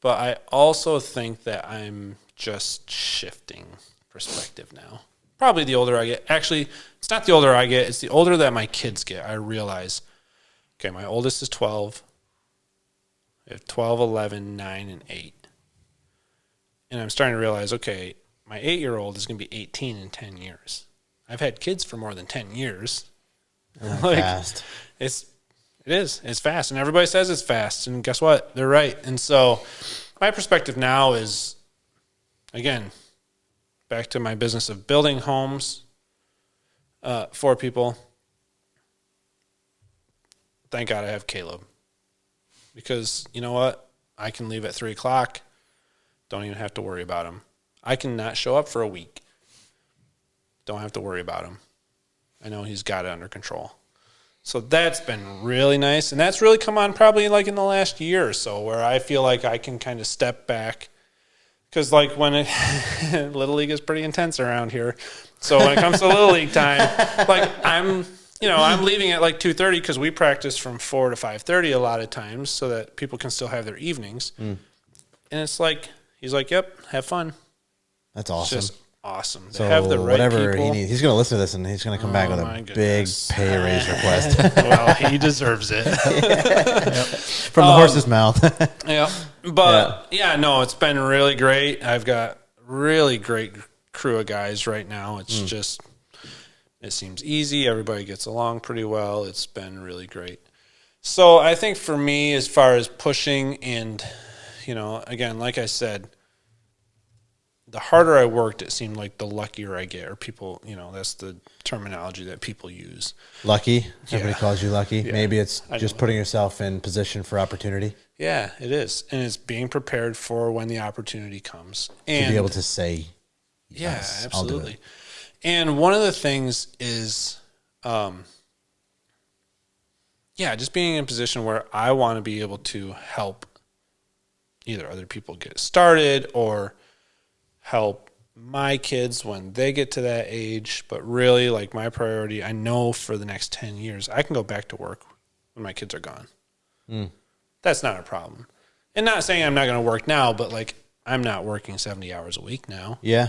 Speaker 2: but I also think that I'm just shifting perspective now. Probably the older I get. Actually, it's not the older I get. It's the older that my kids get. I realize, okay, my oldest is 12. I have 12, 11, 9, and 8. And I'm starting to realize, okay, my 8-year-old is going to be 18 in 10 years. I've had kids for more than 10 years.
Speaker 1: Like, fast.
Speaker 2: It is. It's fast. And everybody says it's fast. And guess what? They're right. And so my perspective now is, again, back to my business of building homes for people. Thank God I have Caleb. Because you know what? I can leave at 3 o'clock. Don't even have to worry about him. I can not show up for a week. Don't have to worry about him. I know he's got it under control. So that's been really nice. And that's really come on probably like in the last year or so where I feel like I can kind of step back. Because like when Little League is pretty intense around here. So when it comes to Little League time, like I'm leaving at like 2:30 because we practice from 4 to 5:30 a lot of times so that people can still have their evenings. And it's like, he's like, yep, have fun.
Speaker 1: That's awesome.
Speaker 2: It's just awesome.
Speaker 1: So
Speaker 2: have the right
Speaker 1: whatever
Speaker 2: people.
Speaker 1: he needs, he's going to listen to this and he's going to come back with a big pay raise request.
Speaker 2: Well, he deserves it.
Speaker 1: From the horse's mouth.
Speaker 2: Yeah. But no, it's been really great. I've got really great crew of guys right now. It's just, it seems easy. Everybody gets along pretty well. It's been really great. So I think for me, as far as pushing and, again, like I said, the harder I worked, it seemed like the luckier I get, or people, that's the terminology that people use.
Speaker 1: Lucky? Everybody calls you lucky?
Speaker 2: Yeah.
Speaker 1: Maybe it's just putting yourself in position for opportunity?
Speaker 2: Yeah, it is. And it's being prepared for when the opportunity comes. And
Speaker 1: to be able to say, yes,
Speaker 2: absolutely.
Speaker 1: I'll do it.
Speaker 2: And one of the things is just being in a position where I want to be able to help either other people get started or help my kids when they get to that age. But really, like, my priority, I know for the next 10 years, I can go back to work when my kids are gone. That's not a problem. And not saying I'm not going to work now, but like, I'm not working 70 hours a week now.
Speaker 1: Yeah.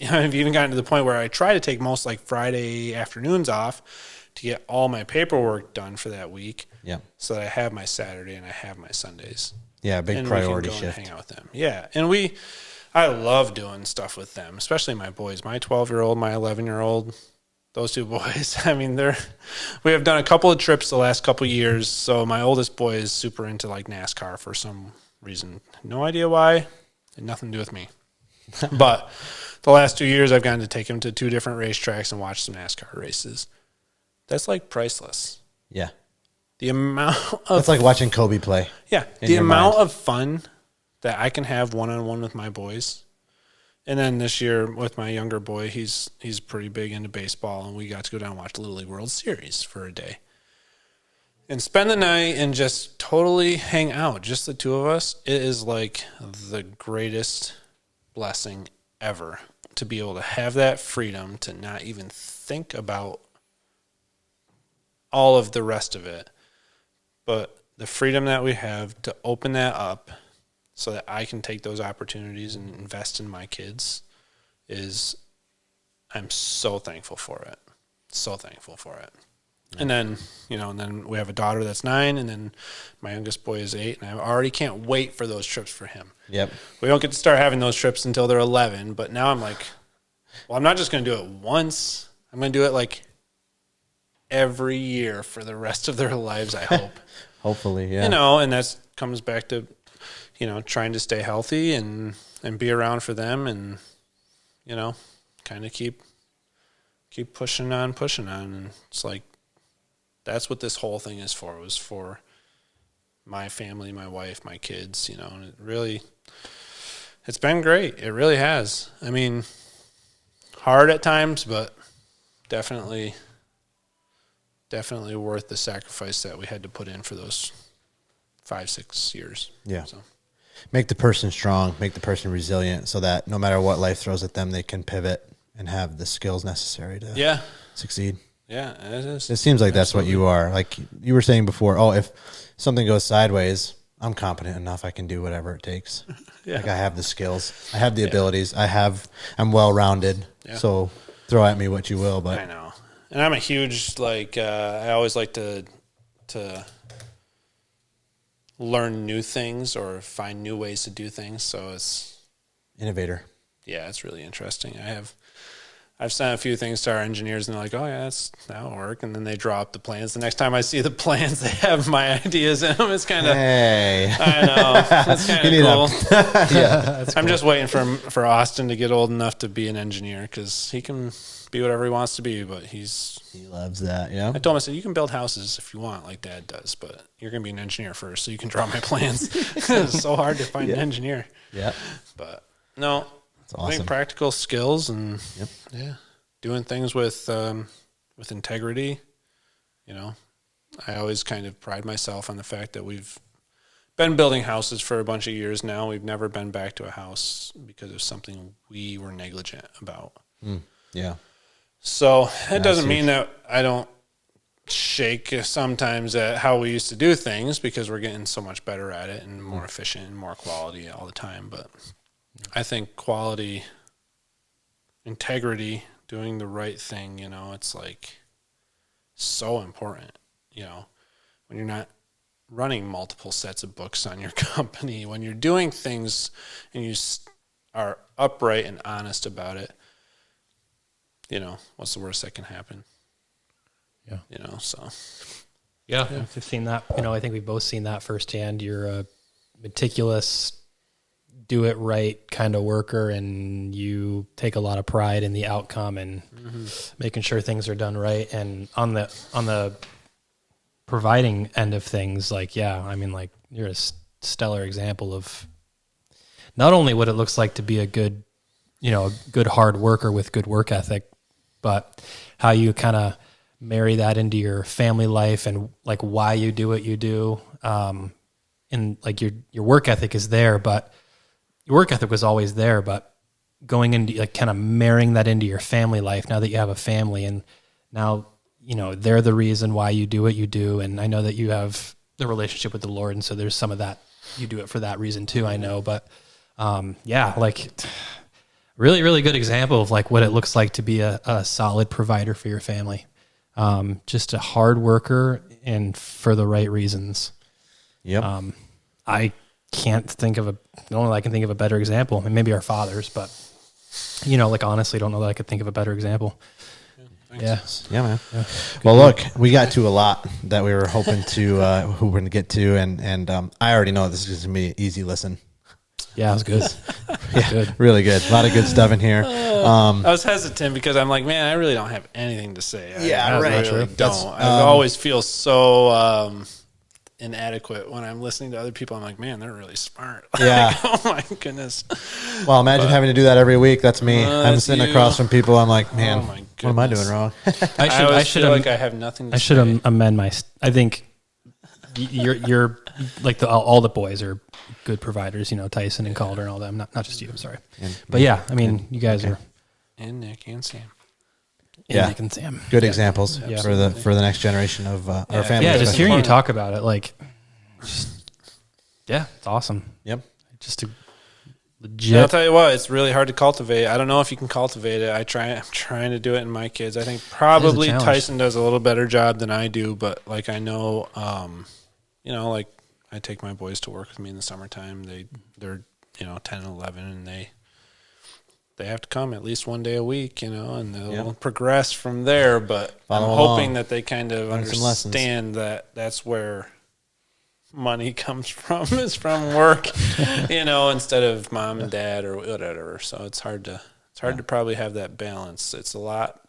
Speaker 2: I've even gotten to the point where I try to take most like Friday afternoons off to get all my paperwork done for that week.
Speaker 1: Yeah.
Speaker 2: So that I have my Saturday and I have my Sundays.
Speaker 1: Yeah, big
Speaker 2: and
Speaker 1: priority
Speaker 2: we can go
Speaker 1: shift.
Speaker 2: And hang out with them. Yeah, and I love doing stuff with them, especially my boys, my 12-year-old, my 11-year-old. Those two boys. I mean, we have done a couple of trips the last couple of years. So my oldest boy is super into like NASCAR for some reason. No idea why. Had nothing to do with me. But the last 2 years, I've gotten to take him to 2 different racetracks and watch some NASCAR races. That's like priceless.
Speaker 1: Yeah.
Speaker 2: The amount of...
Speaker 1: It's like watching Kobe play.
Speaker 2: Yeah. The amount of fun that I can have one-on-one with my boys. And then this year with my younger boy, he's pretty big into baseball, and we got to go down and watch the Little League World Series for a day. And spend the night and just totally hang out, just the two of us. It is like the greatest blessing ever to be able to have that freedom to not even think about all of the rest of it. But the freedom that we have to open that up so that I can take those opportunities and invest in my kids I'm so thankful for it. So thankful for it. And then, and then we have a daughter that's 9, and then my youngest boy is 8, and I already can't wait for those trips for him.
Speaker 1: Yep.
Speaker 2: We don't get to start having those trips until they're 11, but now I'm like, well, I'm not just going to do it once. I'm going to do it like every year for the rest of their lives, I hope.
Speaker 1: Hopefully, yeah.
Speaker 2: And that comes back to, trying to stay healthy and be around for them and, kind of keep pushing on. And it's like, that's what this whole thing is for. It was for my family, my wife, my kids, and it's been great. It really has. I mean, hard at times, but definitely worth the sacrifice that we had to put in for those 5-6 years.
Speaker 1: Yeah.
Speaker 2: So.
Speaker 1: Make the person strong, make the person resilient so that no matter what life throws at them, they can pivot and have the skills necessary to succeed.
Speaker 2: Yeah, it is.
Speaker 1: It seems like that's what you are. Like you were saying before, if something goes sideways, I'm competent enough. I can do whatever it takes.
Speaker 2: Yeah.
Speaker 1: Like I have the skills. I have the abilities. I'm well-rounded. Yeah. So throw at me what you will. But
Speaker 2: I know. And I'm a huge, I always like to learn new things or find new ways to do things. So it's
Speaker 1: innovator.
Speaker 2: Yeah, it's really interesting. I've sent a few things to our engineers, and they're like, "Oh yeah, that'll work." And then they draw up the plans. The next time I see the plans, they have my ideas in them. It's kind of,
Speaker 1: hey,
Speaker 2: I know, it's kind of cool.
Speaker 1: Yeah,
Speaker 2: I'm just waiting for Austin to get old enough to be an engineer because he can be whatever he wants to be. But he
Speaker 1: loves that. Yeah,
Speaker 2: I told him, I said, "You can build houses if you want, like Dad does, but you're gonna be an engineer first, so you can draw my plans." It's so hard to find an engineer.
Speaker 1: Yeah,
Speaker 2: but no.
Speaker 1: Awesome.
Speaker 2: I think practical skills and doing things with integrity. I always kind of pride myself on the fact that we've been building houses for a bunch of years now. We've never been back to a house because of something we were negligent about.
Speaker 1: Yeah.
Speaker 2: So it doesn't mean that I don't shake sometimes at how we used to do things because we're getting so much better at it and more efficient and more quality all the time. But I think quality, integrity, doing the right thing, it's like so important, when you're not running multiple sets of books on your company, when you're doing things and you are upright and honest about it, what's the worst that can happen?
Speaker 3: Yeah.
Speaker 2: So.
Speaker 3: Yeah. I've seen that, I think we've both seen that firsthand. You're a meticulous, do it right kind of worker, and you take a lot of pride in the outcome and making sure things are done right. And on the providing end of things, you're a stellar example of not only what it looks like to be a good hard worker with good work ethic, but how you kind of marry that into your family life and like why you do what you do. And like your work ethic is there, but your work ethic was always there, but going into like kind of marrying that into your family life now that you have a family, and now, you know, they're the reason why you do what you do. And I know that you have the relationship with the Lord. And so there's some of that, you do it for that reason too, I know, but yeah, like really, really good example of like what it looks like to be a solid provider for your family. Just a hard worker and for the right reasons.
Speaker 1: Yep.
Speaker 3: I can't think of I can think of a better example. I mean, maybe our fathers, but you know, like honestly, don't know that I could think of a better example. Yeah.
Speaker 1: Yeah, man. Yeah. Well, look, we got to a lot that we were hoping to, who we're going to get to. And I already know this is going to be an easy listen.
Speaker 3: Yeah, it was good.
Speaker 1: Yeah,
Speaker 3: good.
Speaker 1: Really good. A lot of good stuff in here.
Speaker 2: I was hesitant because I'm like, man, I really don't have anything to say. I really don't. I always feel so inadequate when I'm listening to other people. I'm like, man, they're really smart.
Speaker 1: Yeah.
Speaker 2: Oh my goodness.
Speaker 1: Well, imagine having to do that every week. That's me. I'm sitting
Speaker 2: you.
Speaker 1: across from people. I'm like, man, what am I doing wrong?
Speaker 2: I should like I have nothing to say.
Speaker 3: I should amend my. I think you're like all the boys are good providers. You know, Tyson and Calder and all them. Not just you. I'm sorry, but yeah, I mean, you guys are.
Speaker 2: And Nick and Sam.
Speaker 3: Nick and Sam.
Speaker 1: Good examples for the next generation of our family.
Speaker 3: Yeah, just hearing you talk about it, like, it's awesome.
Speaker 1: Yep.
Speaker 3: Just a legit.
Speaker 2: I'll tell you what, it's really hard to cultivate. I don't know if you can cultivate it. I'm trying to do it in my kids. I think probably Tyson does a little better job than I do, but like I know, you know, like I take my boys to work with me in the summertime. They're 10 and 11, and they have to come at least one day a week, you know, and they'll progress from there. But I'm hoping that they kind of understand that that's where money comes from, is from work, you know, instead of mom and dad or whatever. So it's hard to probably have that balance. It's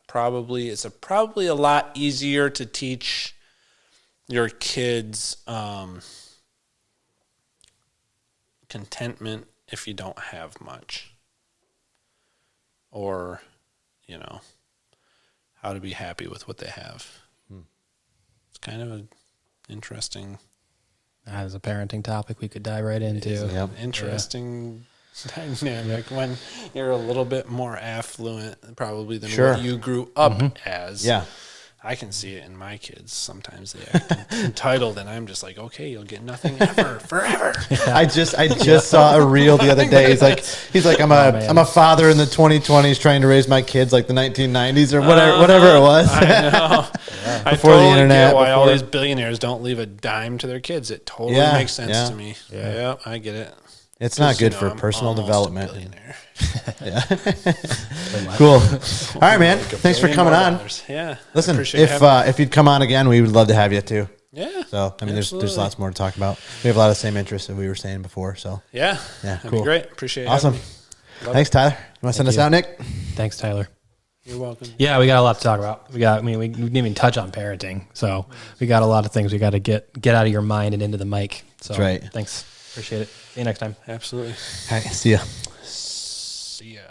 Speaker 2: probably a lot easier to teach your kids contentment if you don't have much. Or, you know, how to be happy with what they have. It's kind of an interesting.
Speaker 3: As a parenting topic we could dive right into.
Speaker 2: Interesting dynamic when you're a little bit more affluent probably than what you grew up as.
Speaker 1: Yeah.
Speaker 2: I can see it in my kids. Sometimes they act entitled, and I'm just like, okay, you'll get nothing ever, forever.
Speaker 1: I just saw a reel the other day. He's like, I'm a father in the 2020s trying to raise my kids like the 1990s or whatever it was.
Speaker 2: I know. I
Speaker 1: Before
Speaker 2: totally
Speaker 1: the internet,
Speaker 2: get why all these billionaires don't leave a dime to their kids. It totally makes sense to me. Yeah, I get it.
Speaker 1: It's not good for personal development.
Speaker 2: Yeah.
Speaker 1: Cool. All right, man. Thanks for coming on.
Speaker 2: Yeah.
Speaker 1: Listen, if you'd come on again, we would love to have you too.
Speaker 2: Yeah.
Speaker 1: So I mean, there's lots more to talk about. We have a lot of the same interests that we were saying before. So
Speaker 2: yeah, that'd be great. Appreciate it.
Speaker 1: Awesome. Thanks, Tyler. You want to send us out, Nick?
Speaker 3: Thanks, Tyler.
Speaker 2: You're welcome.
Speaker 3: Yeah, we got a lot to talk about. We didn't even touch on parenting, so we got a lot of things we got to get out of your mind and into the mic. So
Speaker 1: that's right.
Speaker 3: Thanks. Appreciate it. See you next time.
Speaker 2: Absolutely.
Speaker 1: All right. See ya.
Speaker 2: See ya.